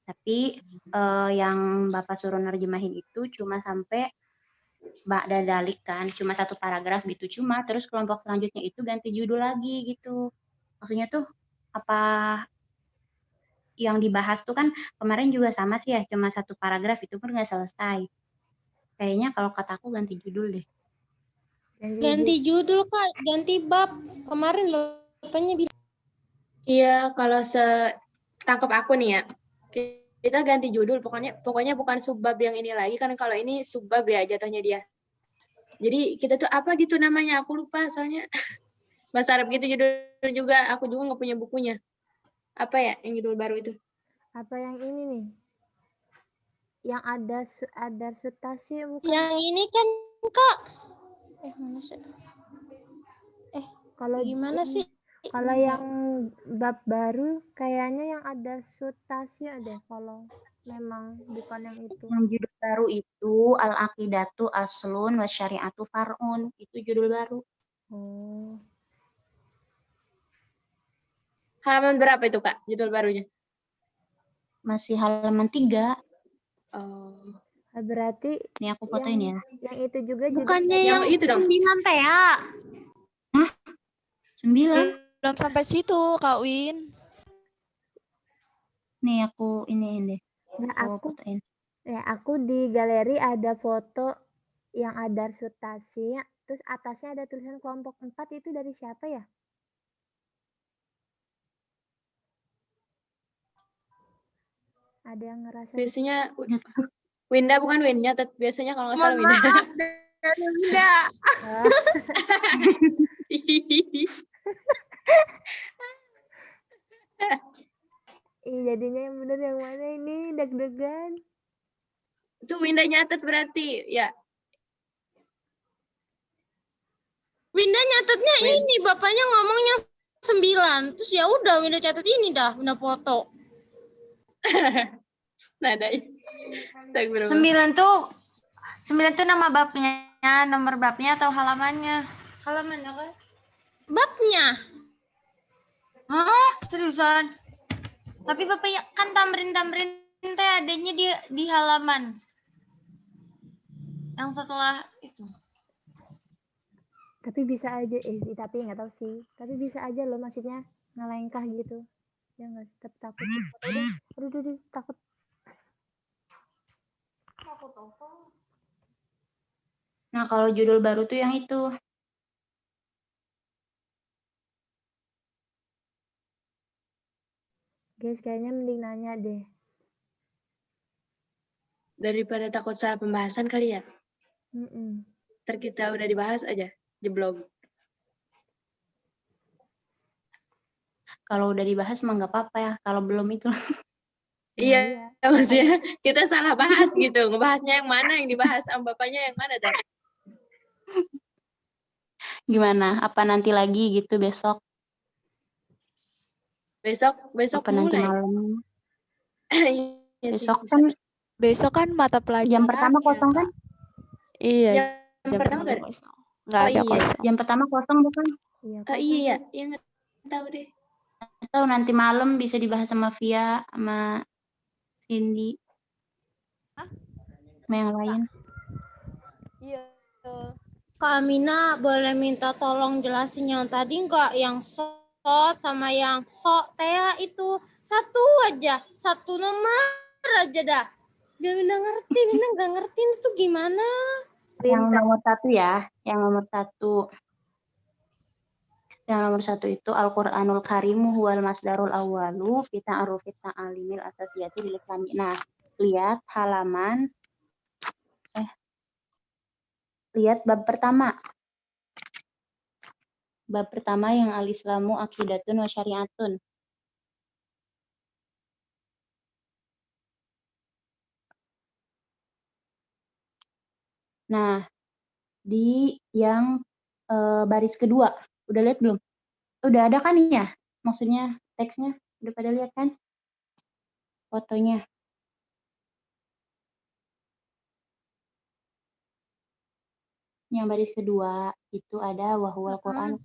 Tapi yang Bapak suruh nerjemahin itu cuma sampai ba'da dalik kan, cuma satu paragraf gitu. Cuma terus kelompok selanjutnya itu ganti judul lagi gitu. Maksudnya tuh apa yang dibahas tuh kan kemarin juga sama sih ya, cuma satu paragraf itu pun nggak selesai. Kayaknya kalau kataku ganti judul deh. Ganti judul, Kak. Ganti bab. Kemarin loh, bapaknya bilang. Iya, kalau setangkap aku nih ya, kita ganti judul. Pokoknya bukan subbab yang ini lagi kan. Kalau ini subbab ya jatuhnya dia. Jadi kita tuh apa gitu namanya? Aku lupa soalnya bahasa Arab gitu judul juga. Aku juga nggak punya bukunya. Apa ya yang judul baru itu? Apa yang ini nih? Yang ada sutasi bukan? Yang ini kan, Kak. Mana sih? Kalau Gimana sih? Kalau yang bab baru kayaknya yang ada sutasi ada. Kalau memang bukan yang itu. Yang judul baru itu al-aqidatu aslun wa syari'atu far'un. Itu judul baru. Oh. Halaman berapa itu Kak judul barunya? Masih halaman 3. Oh. Berarti Nih aku fotoin ya. Yang itu juga Bukannya yang yang itu dong. 9 TA. 9. Belum sampai situ, Kak Win. Nih aku ini deh. Nah, Aku fotoin. aku di galeri ada foto yang ada sutasi, terus atasnya ada tulisan kelompok 4 itu dari siapa ya? Ada yang ngerasa Biasanya Winda bukan Winda, biasanya kalau nggak salah Mohon Winda. maaf dari Winda. jadinya yang bener yang mana ini? Deg-degan. Itu Winda nyatet berarti ya. Winda nyatetnya Win. ini, bapaknya ngomongnya 9. Terus ya udah Winda catat ini dah, Winda foto. Nadanya. Astagfirullah. 9 tuh nama babnya, nomor babnya atau halamannya? Halamannya kan? Babnya. Hah? Seriusan? Tapi bapaknya kan tamrin teh adanya di halaman. Yang setelah itu. Tapi bisa aja, tapi nggak tahu sih. Tapi bisa aja loh, maksudnya ngelengkah gitu. Ya nggak sih, tetap takut. Aduh, takut. Nah, kalau judul baru tuh yang itu. Guys, kayaknya mending nanya deh. Daripada takut salah pembahasan kali ya. Ntar kita udah dibahas aja, jeblok. Kalau udah dibahas mah nggak apa-apa ya. Kalau belum itu. Iya, maksudnya kita salah bahas gitu. Ngebahasnya yang mana, yang dibahas sama bapaknya yang mana tadi? Gimana? Apa nanti lagi gitu besok? Besok Apa nanti mulai. malam? Iya sih, Besok bisa. kan Besok kan mata pelajaran. jam pertama kosong kan? Iya. Jam pertama nggak ada? kosong. Nggak ada kosong. Jam pertama kosong bukan? Iya, nggak tahu deh. Atau nanti malam bisa dibahas sama Via, sama Cindy. Sama yang lain. Iya. Kak Amina boleh minta tolong jelasin yang tadi nggak, yang shot sama yang ho Tea itu satu aja, satu nomor aja dah. Biar Winda ngerti, Winda nggak ngerti itu gimana. Yang nomor 1 ya, yang nomor 1. Yang nomor 1 itu Al-Qur'anul Karimu huwal masdarul awwalu fi ta'arufit ta'alimil asasiyati lil Islami. Nah, lihat halaman lihat bab pertama. Bab pertama yang al-Islamu aqidatun wa syari'atun. Nah, di yang baris kedua, udah lihat belum? Udah ada kan ya? Maksudnya teksnya udah pada lihat kan? Fotonya. Yang baris kedua itu ada wahwal Quran.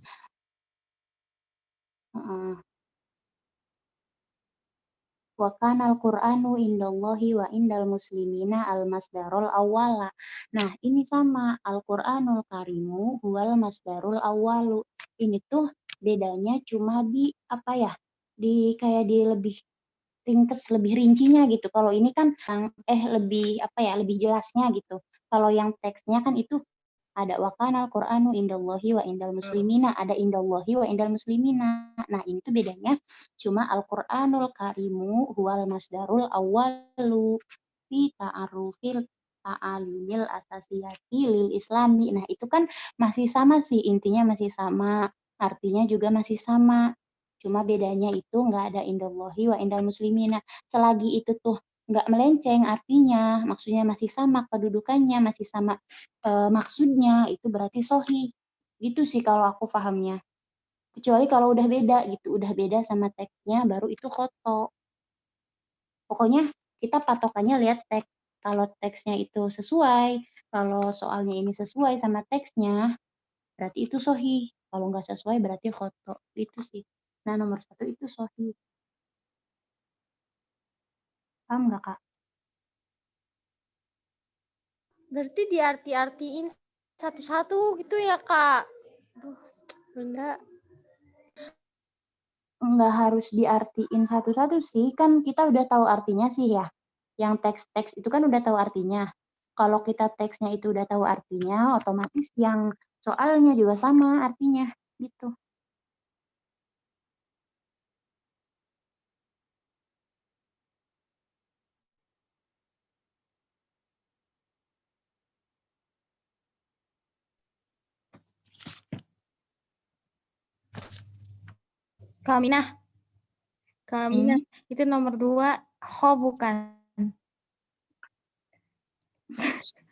Wa kana al-Qur'anu indallahi wa indal muslimina al-masdarul awwala. Nah, ini sama Al-Qur'anul Karimu huwal masdarul awwalu. Ini tuh bedanya cuma di apa ya? Kayak di lebih ringkes, lebih rincinya gitu. Kalau ini kan lebih apa ya? Lebih jelasnya gitu. Kalau yang teksnya kan itu ada wa kana al-Qur'anu indallahi wa indal muslimina, ada indallahi wa indal muslimina. Nah, ini tuh bedanya cuma Al-Qur'anul Karimu huwal masdarul awwalu fi ta'arufil ta'alimil asasiyati lil Islami. Nah, itu kan masih sama sih, intinya masih sama, artinya juga masih sama. Cuma bedanya itu nggak ada indallahi wa indal muslimina. Selagi itu tuh nggak melenceng artinya, maksudnya masih sama kedudukannya, masih sama maksudnya, itu berarti sahih. Gitu sih kalau aku pahamnya. Kecuali kalau udah beda gitu, udah beda sama teksnya, baru itu khoto. Pokoknya kita patokannya lihat teks. Kalau teksnya itu sesuai, kalau soalnya ini sesuai sama teksnya, berarti itu sahih. Kalau nggak sesuai berarti khoto. Itu sih. Nah, nomor 1 itu sahih. Paham nggak, Kak? Berarti diarti-artiin satu-satu gitu ya, Kak? Aduh, Bunda. Nggak harus diartiin satu-satu sih, kan kita udah tahu artinya sih ya. Yang teks-teks itu kan udah tahu artinya. Kalau kita teksnya itu udah tahu artinya, otomatis yang soalnya juga sama artinya, gitu. Kak Aminah. Itu nomor 2, ho bukan?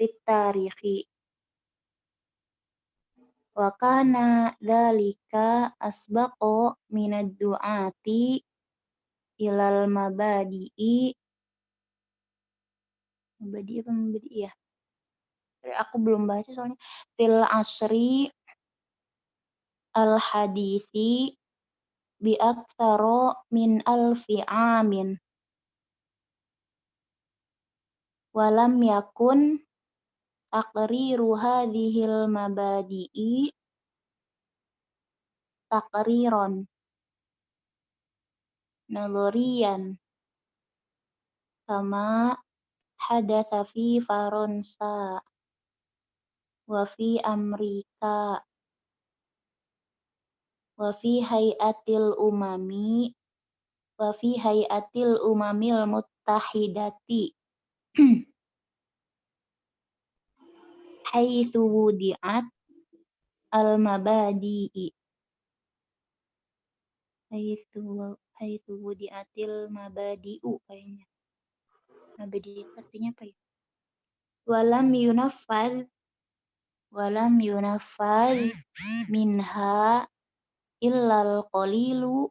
litarikhi. Wa kana dzalika asbaqo minad du'ati ilal mabadi'i. Mabadi apa mabadi ya? Aku belum baca soalnya. Fil asri al hadithi bi aktsaro min alfi amin. Walam yakun taqriru hadhil mabadi'i taqriran nadhariyan kama hadatsa fi Faransa wa fi Amerika wa fi hayatil umamil muttahidati haitsu wudi'at al mabadi'i haitsu wudi'atil mabadi'u kayaknya. Mabadi itu artinya apa ya? Walam yunaffadh minha illal qalilu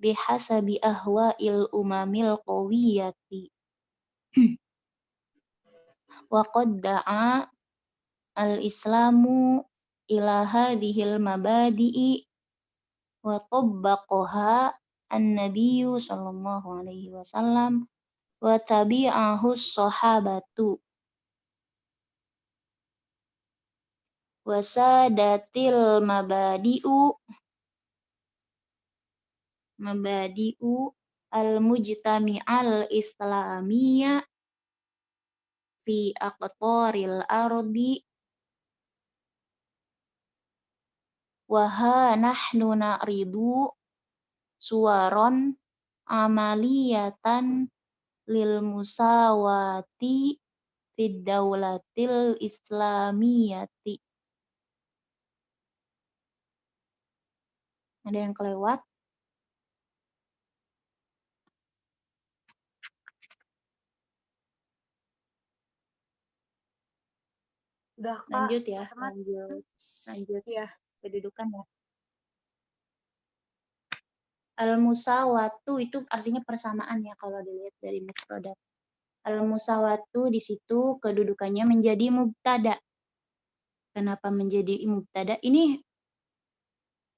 bihasabi ahwa'il umamil qawiyati. Wa qad da'a al-islamu ila hadhil mabadi'i wa tabbaqaha an-nabiyyu sallallahu alaihi wasallam wa tabi'ahu sahabatu wa sadatil mabadi'u al-mujtami'al islamiyya fi aqtaril ardi wa ha nahnu na'ridu suwaron amaliyatan lil musawati fid daulatil islamiyati. Ada yang kelewat? Udah, Kak. Lanjut ya, Teman-teman. lanjut Iya. kedudukan ya. Al-musawatu itu artinya persamaan ya kalau dilihat dari mufradat. Al-musawatu di situ kedudukannya menjadi mubtada. Kenapa menjadi mubtada? Ini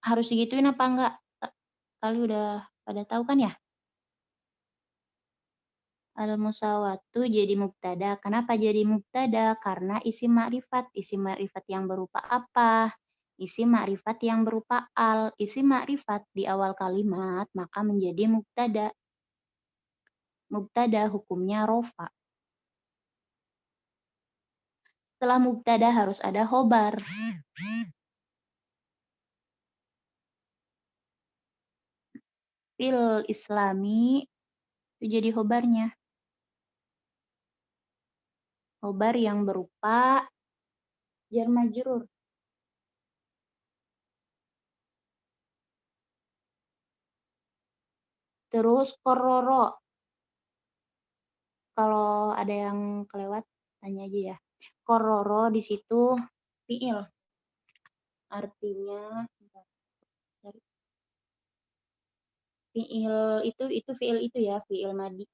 harus digituin apa enggak? Kali udah pada tahu kan ya? Al-musawatu jadi mubtada. Kenapa jadi mubtada? Karena isim ma'rifat. Isim ma'rifat yang berupa apa? Isim ma'rifat yang berupa al. Isim ma'rifat di awal kalimat maka menjadi mubtada. Mubtada hukumnya rofa. Setelah mubtada harus ada khobar. Fil islami itu jadi khobarnya. Khobar yang berupa jar majrur. Terus kororo. Kalau ada yang kelewat tanya aja ya. Kororo di situ fiil. Artinya fiil itu fiil itu ya, fiil madi.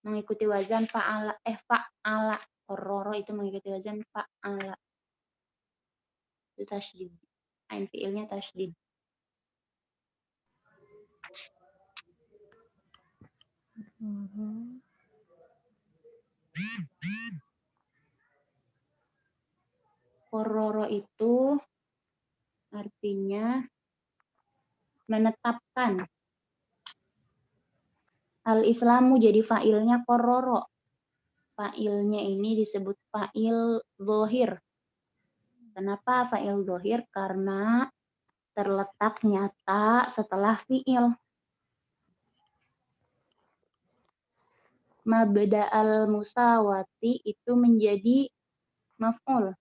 Mengikuti wazan fa'ala fa'ala. Kororo itu mengikuti wazan fa'ala. Itu tasydid. Ain fiilnya tasydid. Kororo itu artinya menetapkan. Al-islamu jadi fa'ilnya kororo. Fa'ilnya ini disebut fa'il dhohir. Kenapa fa'il dhohir? Karena terletak nyata setelah fi'il. Mabda al-musawati itu menjadi maf'ul.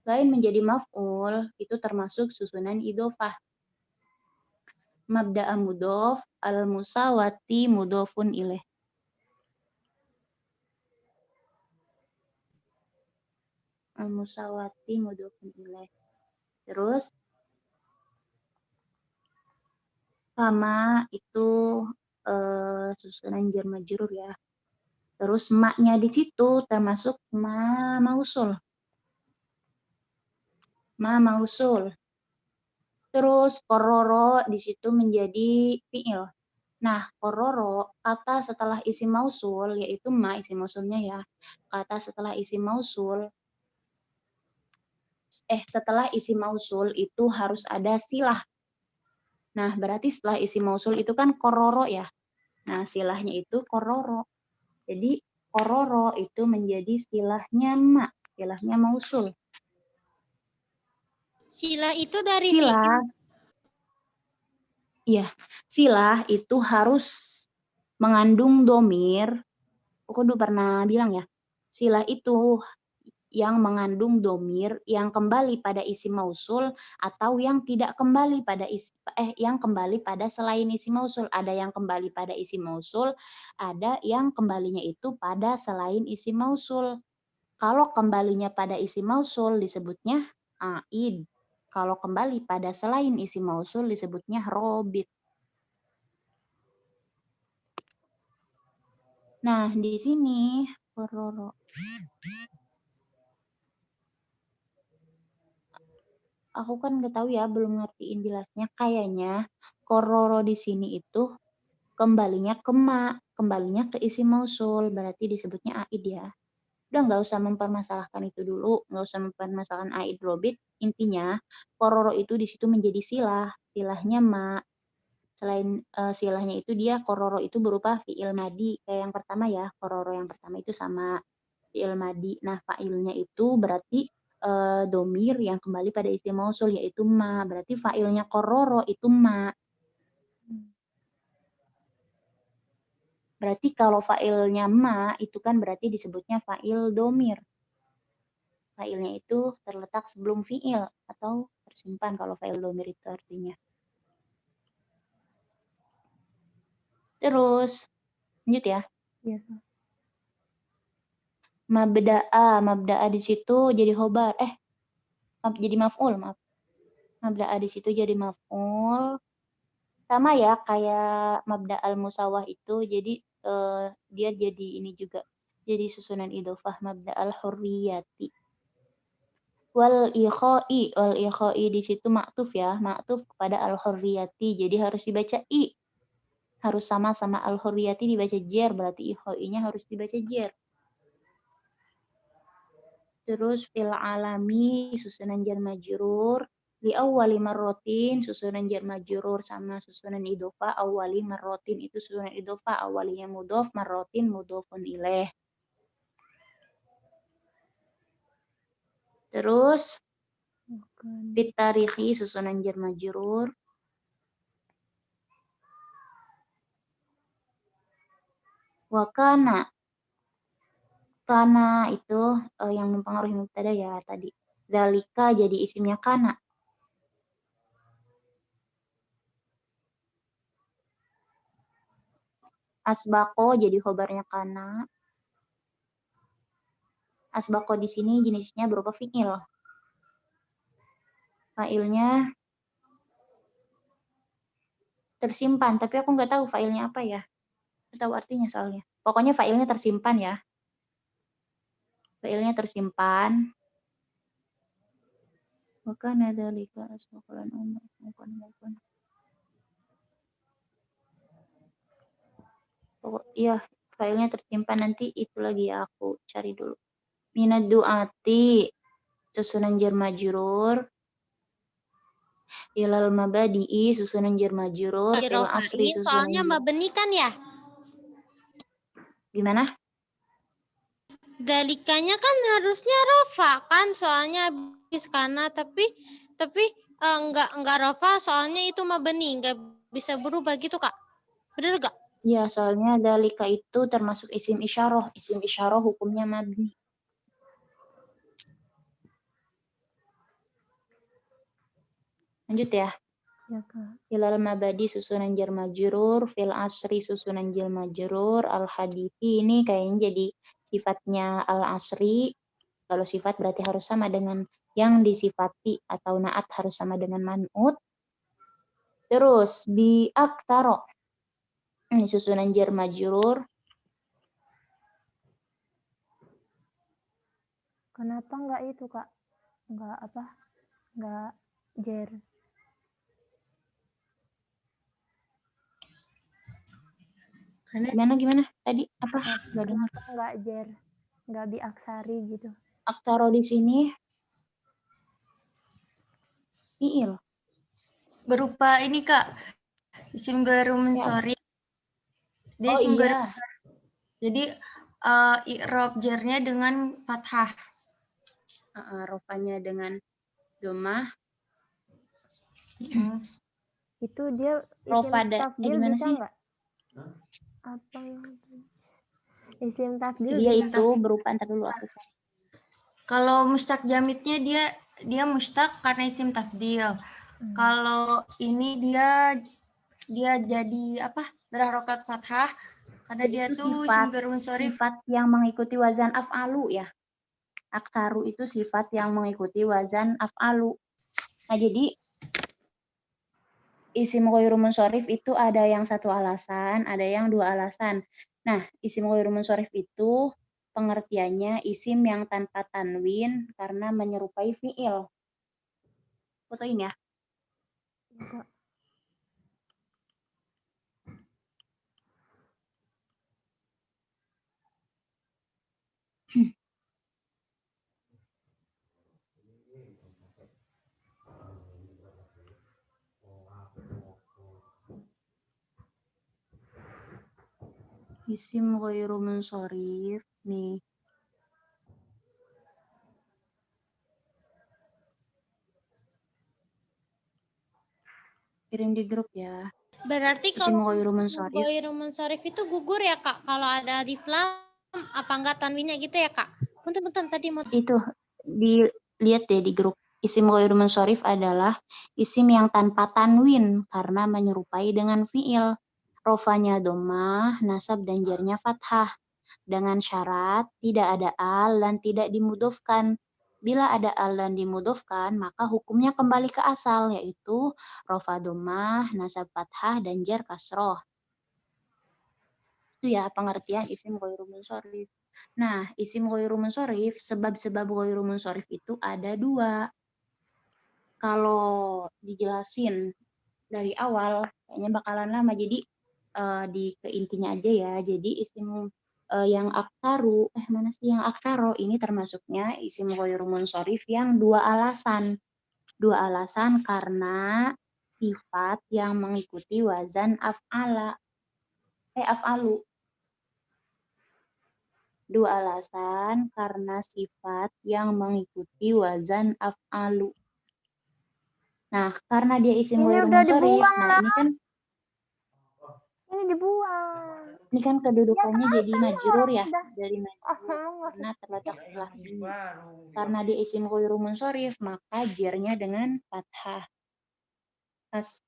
Selain menjadi maf'ul, itu termasuk susunan idhofah. mabda'a mudhof, al-musawati mudhofun ilaih. Al-musawati mudhofun ilaih. Terus kama itu susunan jar majrur ya. Terus maknya di situ termasuk ma mausul. Ma mausul. Terus kororo di situ menjadi fi'il. Nah, kororo kata setelah isim mausul yaitu ma isim mausulnya ya. Kata setelah isim mausul setelah isim mausul itu harus ada silah. Nah, berarti setelah isim mausul itu kan kororo ya. Nah, silahnya itu kororo. Jadi kororo itu menjadi silahnya ma, silahnya mausul. Silah itu dari Silah, fi'il. iya, silah itu harus mengandung domir. Aku udah pernah bilang ya, silah itu yang mengandung domir yang kembali pada isim mausul atau yang tidak kembali pada yang kembali pada selain isim mausul. Ada yang kembali pada isim mausul, ada yang kembalinya itu pada selain isim mausul. Kalau kembalinya pada isim mausul disebutnya aid. Kalau kembali pada selain isim mausul disebutnya robit. Nah, di sini kororo. Aku kan nggak tahu ya, belum ngertiin jelasnya. Kayaknya kororo di sini itu kembalinya ke ma, kembalinya ke isim mausul, berarti disebutnya aid ya. Udah nggak usah mempermasalahkan itu dulu, nggak usah mempermasalahkan aid robit. Intinya kororo itu di situ menjadi silah, silahnya ma. Selain silahnya itu dia kororo itu berupa fi'il madi kayak yang pertama ya, kororo yang pertama itu sama fi'il madi. Nah, fa'ilnya itu berarti domir yang kembali pada isim mausul yaitu ma. Berarti fa'ilnya kororo itu ma. Berarti kalau fa'ilnya ma itu kan berarti disebutnya fa'il domir. Fa'ilnya itu terletak sebelum fi'il atau tersimpan kalau fa'il domir itu artinya. Terus lanjut ya. Iya. Mabda'a di situ jadi khobar. Jadi maf'ul, maaf. Mabda'a di situ jadi maf'ul. Sama ya kayak mabda'al musawah itu, jadi dia jadi ini juga. Jadi susunan idhofah mabda'al hurriyati. Wal ikha'i di situ maktuf ya, maktuf kepada al hurriyati. Jadi harus dibaca i. Harus sama-sama al hurriyati dibaca jer, berarti ikha'inya harus dibaca jer. Terus fil alami susunan jar majrur, li awwali marrotin susunan jar majrur sama susunan idhofah awwali marrotin itu susunan idhofah awwalinya mudhof marrotin mudhofun ilaih. Terus fit tarikhi susunan jar majrur, wa kana itu yang mempengaruhi mubtada ya tadi. Zalika jadi isimnya kana. Asbaqo jadi khobarnya kana. Asbaqo di sini jenisnya berupa fi'il. Fa'ilnya tersimpan, tapi aku nggak tahu fa'ilnya apa ya. Nggak tahu artinya soalnya. Pokoknya fa'ilnya tersimpan ya. Fa'ilnya tersimpan. Maka nadzalika asbaqalan umar. Iya, filenya tersimpan, nanti itu lagi ya, aku cari dulu. Minad du'ati susunan jar majrur, ilal mabadi'i susunan jar majrur, fil asri susunan soalnya mabni kan ya? Gimana? Dalikanya kan harusnya rofa kan, soalnya habis kana, tapi enggak rofa soalnya itu mabni, enggak bisa berubah gitu Kak. Bener enggak? Ya, soalnya dalika itu termasuk isim isyarah. Isim isyarah hukumnya mabni. Lanjut ya. Ya, Kak. Ilal mabadi susunan jar majrur, fil asri susunan jar majrur, al hadithi ini kayaknya jadi sifatnya al asri. Kalau sifat berarti harus sama dengan yang disifati atau naat harus sama dengan man'ut. Terus bi aktaro. Ini susunan jar majrur. Kenapa nggak itu, Kak? Nggak apa? Nggak jer. Gimana tadi apa? Nggak dengar. Kenapa nggak jer? Nggak biaksari gitu. Aktaro di sini fiil. Berupa ini Kak, isim ghairu munsharif. Dia Oh isim ghairu. iya. Jadi i'rab jarnya dengan fathah. Rofanya dengan domah. Itu dia isim Rofada. tafdil Gimana bisa sih? nggak? Apa yang isim tafdil Dia bisa itu berupa ntar dulu aku. Kalau mustaq jamitnya dia mustaq karena isim tafdil. Kalau ini dia jadi apa? Berharokat fathah karena dia Itu tuh isim ghairu munsharif. sifat yang mengikuti wazan af'alu ya. Aktaru itu sifat yang mengikuti wazan af'alu. Nah, jadi isim ghairu munsharif itu ada yang satu alasan, ada yang dua alasan. Nah, isim ghairu munsharif itu pengertiannya isim yang tanpa tanwin karena menyerupai fiil. Fotoin ya. Isim ghairu munsharif nih. Kirim di grup ya. Berarti Isim kalau ghairu munsharif. ghairu munsharif itu gugur ya, Kak? Kalau ada alif lam apa enggak tanwinnya gitu ya, Kak? Punten tadi mau Itu dilihat deh di grup. Isim ghairu munsharif adalah isim yang tanpa tanwin karena menyerupai dengan fiil. Rofanya domah, nasab dan jarnya fathah. Dengan syarat tidak ada al dan tidak dimudofkan. Bila ada al dan dimudofkan, maka hukumnya kembali ke asal, yaitu rofa domah, nasab fathah, dan jar kasroh. Itu ya pengertian isim ghairu munsharif. Nah, isim ghairu munsharif, sebab-sebab ghairu munsharif itu ada dua. Kalau dijelasin dari awal, kayaknya bakalan lama. Jadi, di keintinya aja ya. Jadi, isim yang aktaru, mana sih yang aktaro? Ini termasuknya isim ghairu munsharif yang dua alasan. Dua alasan karena sifat yang mengikuti wazan af'alu. Dua alasan karena sifat yang mengikuti wazan af'alu. Nah, karena dia isim ghairu munsharif, nah ini kan ini dibuang. ini kan kedudukannya Ya, jadi majrur ya, udah. dari majrur karena terletak setelah di. Karena dia isim ghairu munsharif, maka jarnya dengan fathah.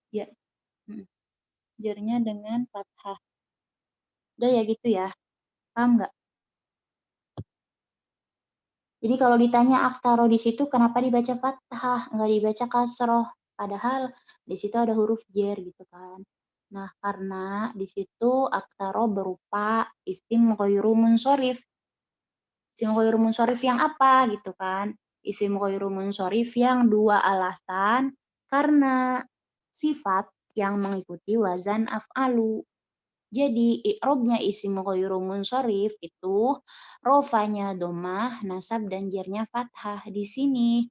Ya. Jarnya dengan fathah. Udah ya gitu ya. Paham nggak? Jadi kalau ditanya aktaro di situ kenapa dibaca fathah, nggak dibaca kasroh? Padahal di situ ada huruf jer gitu kan. Nah, karena di situ aktaro berupa isim ghairu munsharif. Isim ghairu munsharif yang apa gitu kan? Isim ghairu munsharif yang dua alasan karena sifat yang mengikuti wazan af'alu. Jadi i'rabnya isim ghairu munsharif itu rofanya domah, nasab dan jernya fathah. Di sini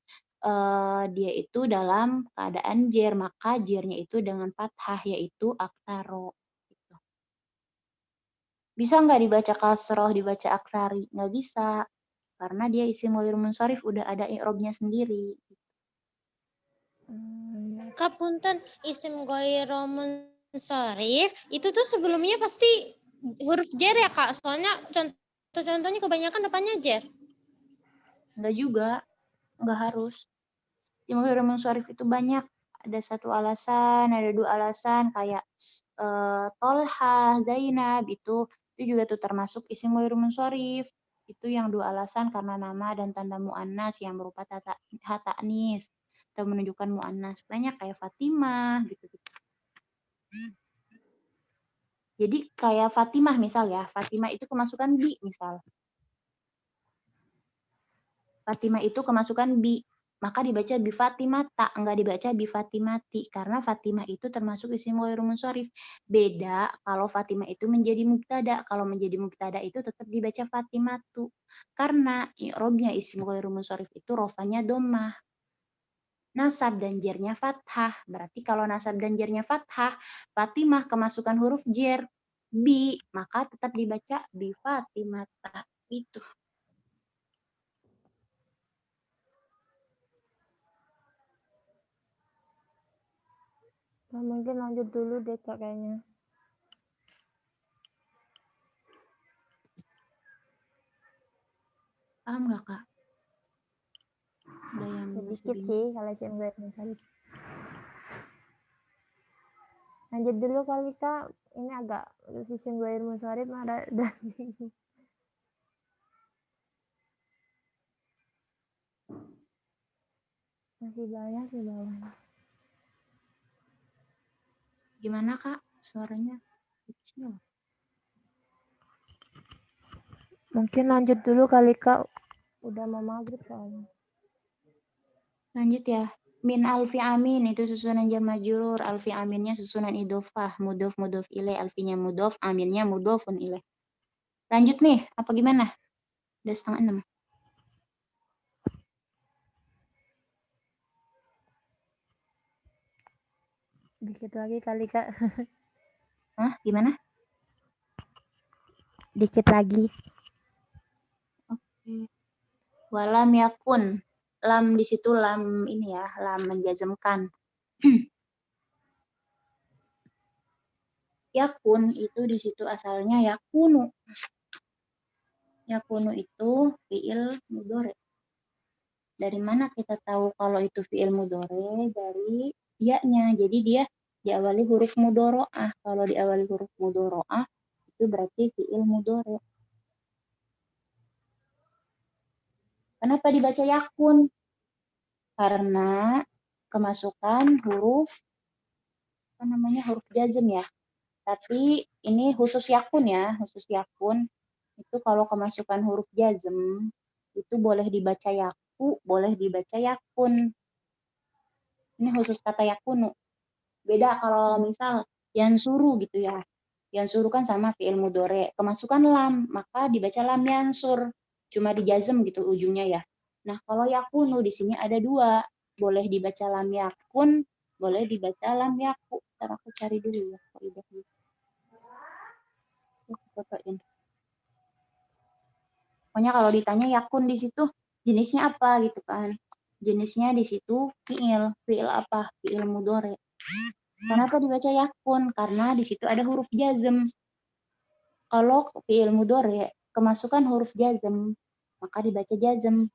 dia itu dalam keadaan jer, maka jernya itu dengan fathah yaitu aktaro. Gitu. Bisa nggak dibaca kasroh, dibaca aksari? Nggak bisa, karena dia isim ghairu munsharif udah ada i'rabnya sendiri. Kak, punten, isim ghairu munsharif itu tuh sebelumnya pasti huruf jer ya, Kak? Soalnya contohnya kebanyakan depannya jer. Enggak juga, enggak harus. Isim ghairu munsharif itu banyak ada satu alasan, ada dua alasan kayak Tolha, Zainab itu juga tuh termasuk isim ghairu munsharif. Itu yang dua alasan karena nama dan tanda muannas yang berupa ta'nis atau menunjukkan muannas. Banyak kayak Fatimah gitu-gitu. Jadi kayak Fatimah misal ya, Fatimah itu kemasukan bi misal. Fatimah itu kemasukan bi, maka dibaca bi Fatimata, enggak dibaca bi Fatimati karena Fatimah itu termasuk isim ghairu munsharif. Beda kalau Fatimah itu menjadi mubtada. Kalau menjadi mubtada itu tetap dibaca Fatimatu. Karena i'rabnya isim ghairu munsharif itu rofanya dhammah. Nasab dan jernya fathah. Berarti kalau nasab dan jernya fathah, Fatimah kemasukan huruf jer bi, maka tetap dibaca bi Fatimata. Itu. Nah, mungkin lanjut dulu deh Kak kayaknya. Paham nggak Kak? Ada yang Sedikit sih kalau isim ghairu munsharif. Lanjut dulu kali Kak. Ini agak isim ghairu munsharif ada bingung. Masih banyak di bawahnya. Gimana Kak? Suaranya kecil. Mungkin lanjut dulu kali Kak. Udah mau maghrib soalnya. Lanjut ya. Min alfi amin itu susunan jar majrur, alfi aminnya susunan idhofah, mudhof mudhof ilaih, alfinya mudhof, aminnya mudhofun ilaih. Lanjut nih, apa gimana? Udah 5:30. Dikit lagi kali Kak. Hah, gimana? Dikit lagi. Oke. Walam yakun. Lam di situ lam ini ya, lam menjazmkan. Yakun itu di situ asalnya yakunu. Yakunu itu fiil mudhari. Dari mana kita tahu kalau itu fiil mudhari? Dari ya-nya. Jadi dia diawali huruf mudhoro'ah. Kalau diawali huruf mudhoro'ah itu berarti fiil mudhari. Kenapa dibaca yakun? Karena kemasukan huruf huruf jazm ya. Tapi ini khusus yakun ya, khusus yakun itu kalau kemasukan huruf jazm itu boleh dibaca yaku, boleh dibaca yakun. Ini khusus kata yakunu. Beda kalau misal yansuru gitu ya. Yansuru kan sama fi'il mudhari, kemasukan lam, maka dibaca lam yansur. Cuma dijazm gitu ujungnya ya. Nah, kalau yakunu di sini ada dua. Boleh dibaca lam yakun, boleh dibaca lam yaku. Ntar aku cari dulu ya kaidahnya. Fotoin. Pokoknya kalau ditanya yakun di situ jenisnya apa gitu kan. Jenisnya di situ fi'il. Fi'il apa? Fi'il mudhari. Kenapa dibaca yakun? Karena di situ ada huruf jazm. Kalau fi'il mudhari kemasukan huruf jazm, maka dibaca jazm.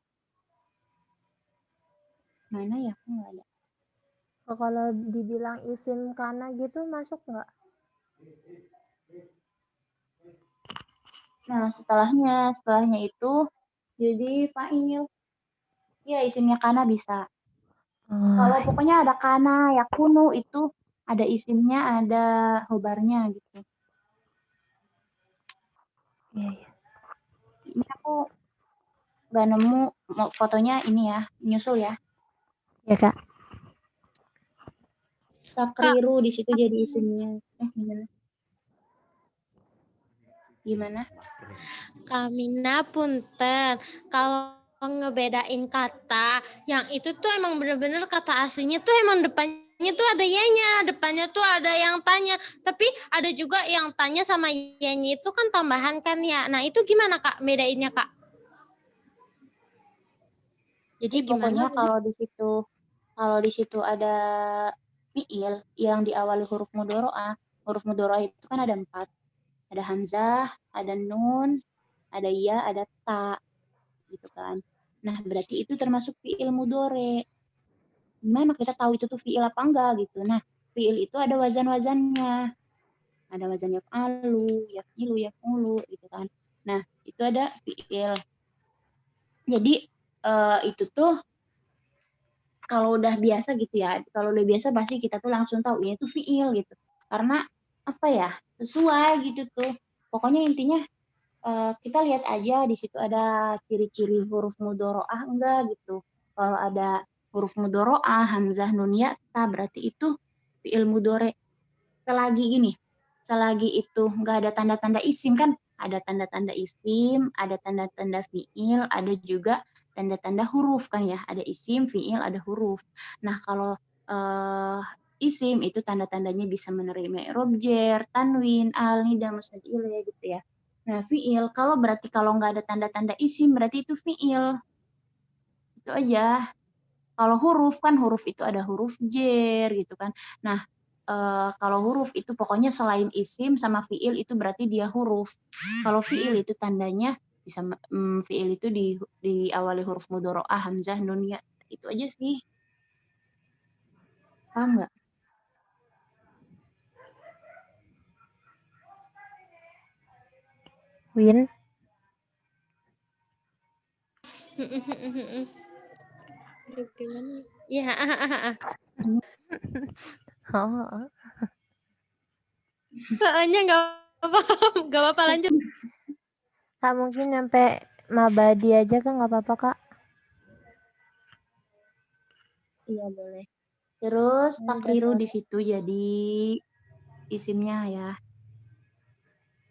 Mana ya? Aku nggak ada. Kalau dibilang isim kana gitu masuk nggak? Nah, setelahnya itu jadi fa'il. Ya, isimnya kana bisa. Kalau pokoknya ada kana, yakunu itu ada isimnya, ada khobarnya gitu. Iya. Ini aku nggak nemu fotonya ini ya, nyusul ya. Ya Kak. Takriru di situ jadi isimnya. Gimana? Gimana? Kamina punten. Kalau ngebedain kata, yang itu tuh emang bener-bener kata aslinya tuh emang depannya tuh ada ya-nya, depannya tuh ada yang tanya. Tapi ada juga yang tanya sama ya-nya itu kan tambahan kan ya. Nah itu gimana Kak bedainnya Kak? Jadi pokoknya kalau di situ ada fi'il yang diawali huruf mudhoro'ah. Huruf mudhoro'ah itu kan ada 4. Ada hamzah, ada nun, ada ya, ada ta. Gitu kan. Nah, berarti itu termasuk fi'il mudhari. gimana kita tahu itu tuh fiil apa enggak gitu. Nah, fiil itu ada wazan-wazannya. Ada wazan yaf'alu, yaf'ilu, yaf'ulu gitu kan. Nah, itu ada fiil. Jadi itu tuh kalau udah biasa gitu ya, kalau udah biasa pasti kita tuh langsung tahu ya itu fiil gitu. Karena apa ya, sesuai gitu tuh. Pokoknya intinya kita lihat aja di situ ada ciri-ciri huruf mudhoro'ah enggak gitu. Kalau ada huruf mudhoro'ah, hamzah, nun, ya, ta, berarti itu fiil mudhore. Selagi itu enggak ada tanda-tanda isim kan, ada tanda-tanda isim, ada tanda-tanda fiil, ada juga tanda-tanda huruf kan ya, ada isim, fiil, ada huruf. Nah, kalau isim itu tanda-tandanya bisa menerima i'rab jar, tanwin, al, nida, musnad ilaih gitu ya. Nah, fiil kalau nggak ada tanda-tanda isim berarti itu fiil. Itu aja. Kalau huruf kan huruf itu ada huruf jar gitu kan. Nah, kalau huruf itu pokoknya selain isim sama fiil itu berarti dia huruf. Kalau fiil itu tandanya bisa fiil itu diawali huruf mudhoro'ah, hamzah, nun, ya. Itu aja sih. Paham nggak? Win. Aduh, gimana? Ya, Oh. soalnya nggak paham. Nggak apa-apa, lanjut. Kak mungkin sampai mabadi aja Kak, nggak apa-apa Kak. Iya, boleh. Terus Ini udah takriru sore. di situ jadi isimnya ya.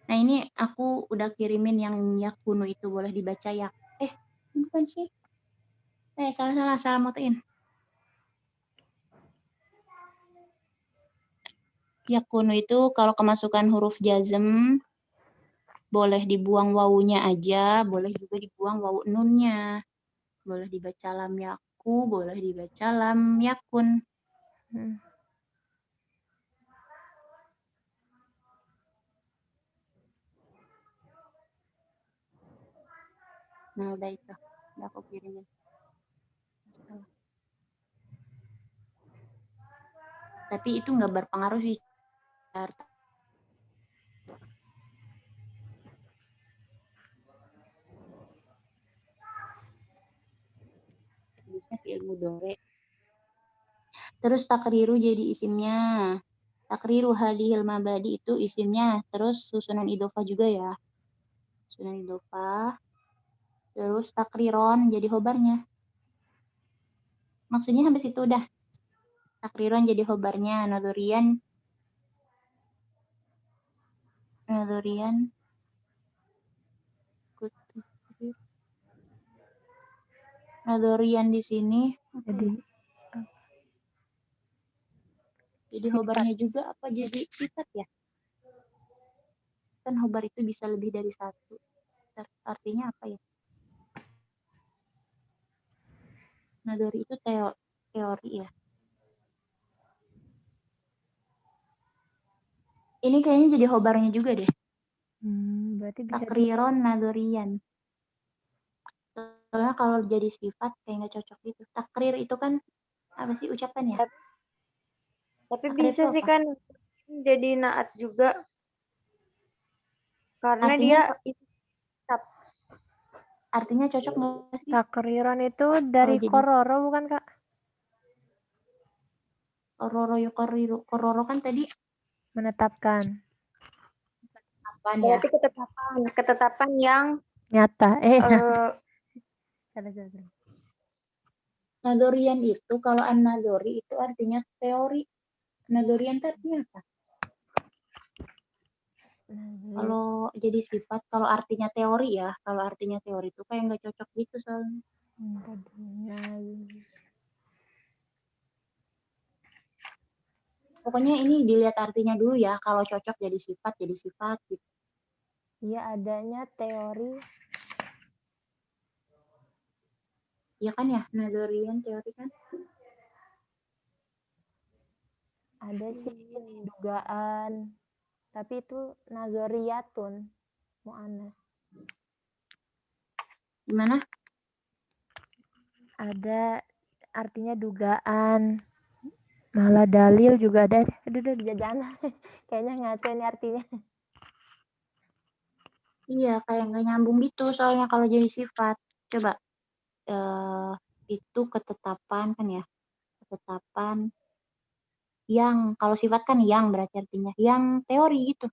Nah, ini aku udah kirimin yang yakunu itu boleh dibaca ya. Bukan sih. Salah motain. Yakunu itu kalau kemasukan huruf jazm boleh dibuang wawunya aja, boleh juga dibuang wawu nunnya. Boleh dibaca lam yaku, boleh dibaca lam yakun. Nah, udah itu. Udah aku kirimin. Tapi itu nggak berpengaruh sih. Tulisnya fi'il mudhari. Terus takriru jadi isimnya. Takriru hadhil mabadi itu isimnya. Terus susunan idhofah juga ya. Susunan idhofah. Terus takriron jadi khobarnya. Maksudnya habis itu udah. Takriron jadi khobarnya. Nadhurian di sini jadi khobarnya juga apa jadi sifat ya? Kan khobar itu bisa lebih dari satu. Artinya apa ya? Nadhuri itu teori ya. Ini kayaknya jadi khobarnya juga deh. Berarti bisa Takriron nadhurian. Soalnya kalau jadi sifat kayak nggak cocok gitu. Takrir itu kan apa sih ucapan ya? Tapi Takrir bisa itu sih apa? kan jadi naat juga. Karena Artinya dia artinya cocok nggak sih? takriron itu dari jadi kororo bukan Kak? kororo yukorriru. Kororo kan tadi Menetapkan. apaan ya? berarti ketetapan yang Nyata. Nadhurian itu kalau an-nadhuri itu artinya teori. Nadhurian itu artinya apa? Kalau jadi sifat, kalau artinya teori ya, kalau artinya teori itu kayak nggak cocok gitu soalnya. Pokoknya ini dilihat artinya dulu ya, kalau cocok jadi sifat gitu. Iya adanya teori. Iya kan ya, nadhurian teori kan? Ada sih dugaan. Tapi itu nazariyatun mu'annas. Gimana? Ada artinya dugaan. Malah dalil juga ada. Aduh jajan. Kayaknya ngaco ini artinya. Iya, kayak nggak nyambung gitu. Soalnya kalau jadi sifat, coba itu ketetapan kan ya, ketetapan yang kalau sifat kan yang berarti artinya yang teori gitu.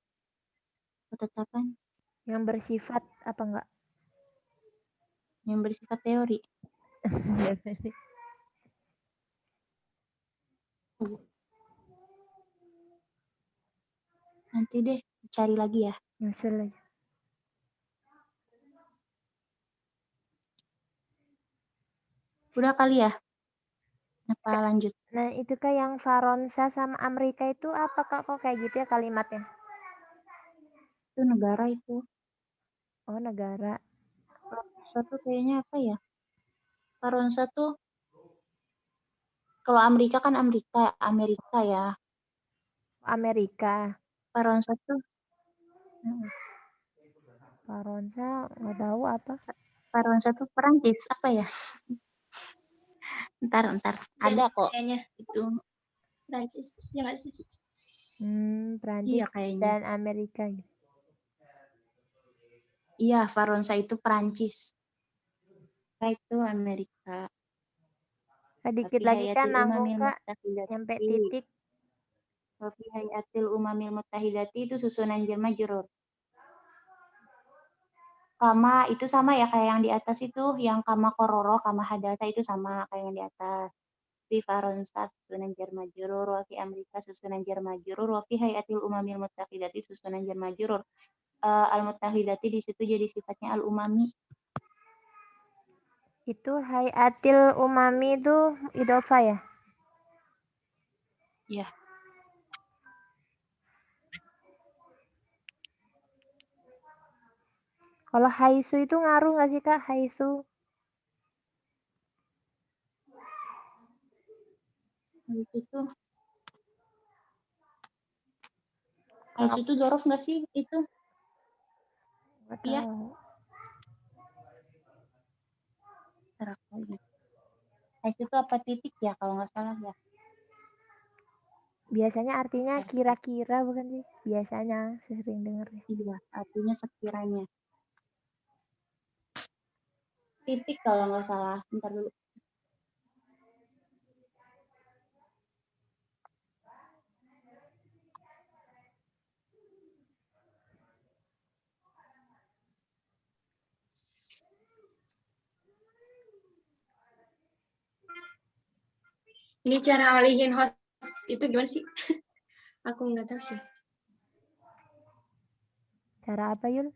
Ketetapan Yang bersifat apa enggak? yang bersifat teori. Nanti deh cari lagi ya. Masalah. Udah kali ya? Apa lanjut? Nah, itu Kak yang Faronsa sama Amerika itu apa Kak? Kok kayak gitu ya kalimatnya? Itu negara itu. Oh, negara. Satu kayaknya apa ya? Faronsa tuh kalau Amerika kan Amerika ya. Amerika. Faronsa tuh Faronsa nggak tahu apa. Faronsa tuh Perancis apa ya? Ntar ada kok Kayaknya itu. Prancis, ya nggak sih? Prancis Iya kayaknya. dan Amerika gitu. Iya, Faronsa itu Perancis. Itu Amerika. Dikit lagi kan nanggung Kak. Nyampe titik. Wafi hayatil umamil muttahidati itu susunan jar majrur. Kama itu sama ya kayak yang di atas itu, yang kama kororo, kama hadata itu sama kayak yang di atas. Fi faronsa susunan jar majrur, wa fi Amerika susunan jar majrur, wa fi hayatil umamil muttahidati susunan jar majrur. Al muttahidati di situ jadi sifatnya al umami. Itu hayatil umami itu idofa ya? Iya. Kalau haisu itu ngaruh nggak sih Kak? Haisu? Itu tuh. Haisu itu dzaraf nggak sih itu? Iya. Haisu itu apa titik ya kalau nggak salah ya? Biasanya artinya kira-kira bukan sih? Biasanya sering dengarnya. Iya, artinya sekiranya. Titik kalau nggak salah. Bentar dulu. Ini cara alihin host itu gimana sih? Aku nggak tahu sih. Cara apa Yul?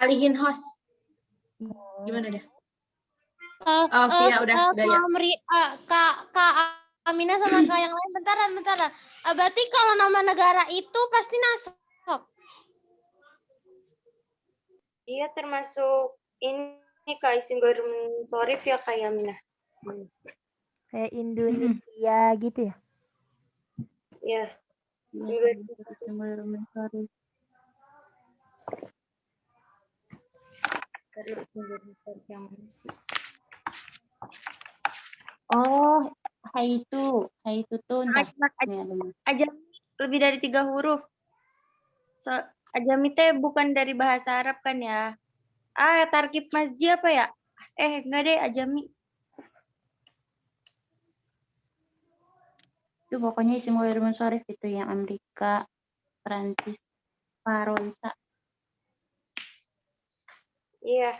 Alihin host. Gimana dah? Via udah ya. Kak Amina sama Kak yang lain bentaran. Berarti kalau nama negara itu pasti nasab. Iya termasuk ini Kak isim ghair munsorif ya Kak Yamina. Kayak Indonesia gitu ya? Iya. Oh, haitu tuh Ajami lebih dari 3 huruf. So, ajami teh bukan dari bahasa Arab kan ya? Tarkib masjid apa ya? Enggak deh, ajami. Itu pokoknya isim ghair munsorif itu yang Amerika, Perancis, Faronsa. Iya.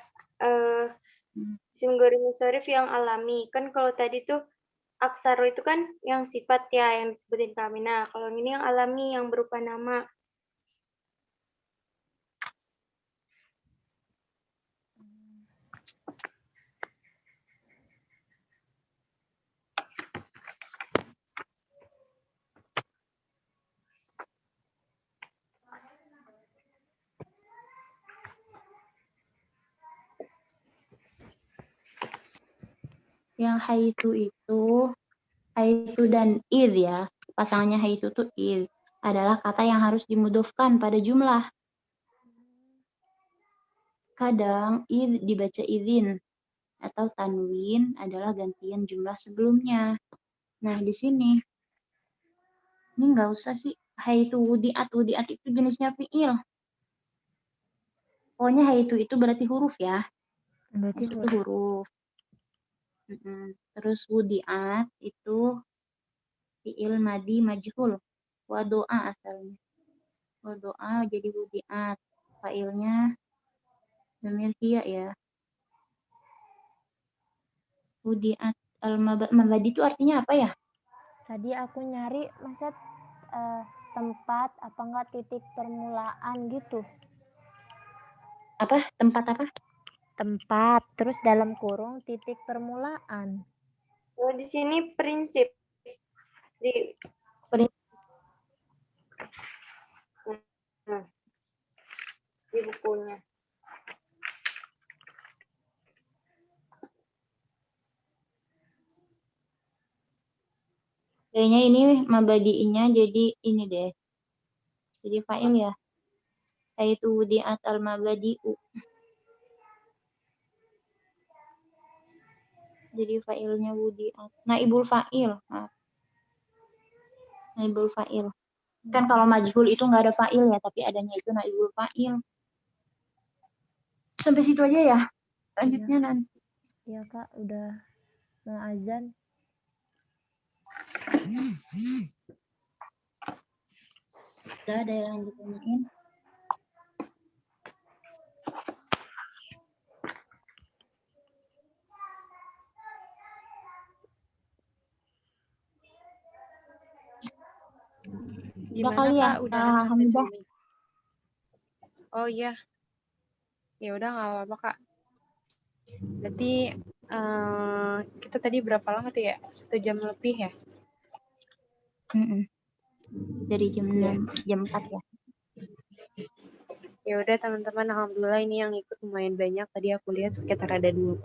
Isim ghair munsorif yang alami. Kan kalau tadi tuh aksaro itu kan yang sifat ya yang disebutin kami. Nah, kalau ini yang alami yang berupa nama. Yang haitu dan id ya, pasangannya haitu tuh id adalah kata yang harus dimudofkan pada jumlah. Kadang id dibaca idin, atau tanwin adalah gantian jumlah sebelumnya. Nah, di sini ini nggak usah sih. Haitu wudiat. Wudiat itu jenisnya fi'il. Pokoknya haitu itu berarti huruf ya. Berarti Itu huruf. Terus wudiat itu fi'il madi majhul. Wa doa asalnya. Wa doa jadi wudiat. Fa'ilnya dhamir hiya ya. Wudiat al-mabadi itu artinya apa ya? Tadi aku nyari masa tempat apa enggak titik permulaan gitu. Apa? Tempat apa? Tempat, terus dalam kurung titik permulaan. Oh, di sini prinsip. Di di bukunya. Kayaknya ini mabadi'inya jadi ini deh. Jadi fa'il ya. Yaitu wudiat al-mabadi'u. Jadi fa'ilnya wudiat. Naibul fa'il. Maaf. Naibul fa'il. Kan kalau majhul itu nggak ada fa'il ya, tapi adanya itu naibul fa'il. Sampai situ aja ya. Lanjutnya nanti. Iya Kak, udah mau azan. Udah ada yang ditanyain. Gimana kali ya, Kak? Udahan sampai Hamidah? sini. Oh iya. Ya udah nggak apa-apa Kak. Berarti kita tadi berapa lama tuh ya? 1 jam lebih ya? Dari jam 6, jam 4 ya. Ya udah teman-teman, alhamdulillah ini yang ikut lumayan banyak. Tadi aku lihat sekitar ada 20.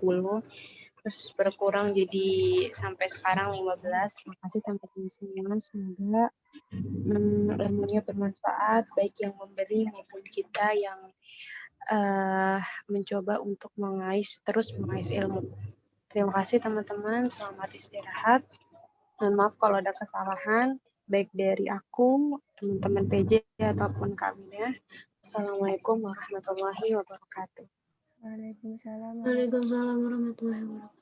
Terus berkurang jadi sampai sekarang 15. Makasih teman-teman semua. Semoga ilmunya bermanfaat baik yang memberi maupun kita yang mencoba untuk terus mengais ilmu. Terima kasih teman-teman. Selamat istirahat. Mohon maaf kalau ada kesalahan baik dari aku, teman-teman PJ ataupun kami. Assalamualaikum warahmatullahi wabarakatuh. Waalaikumsalam. Waalaikumsalam warahmatullahi wabarakatuh.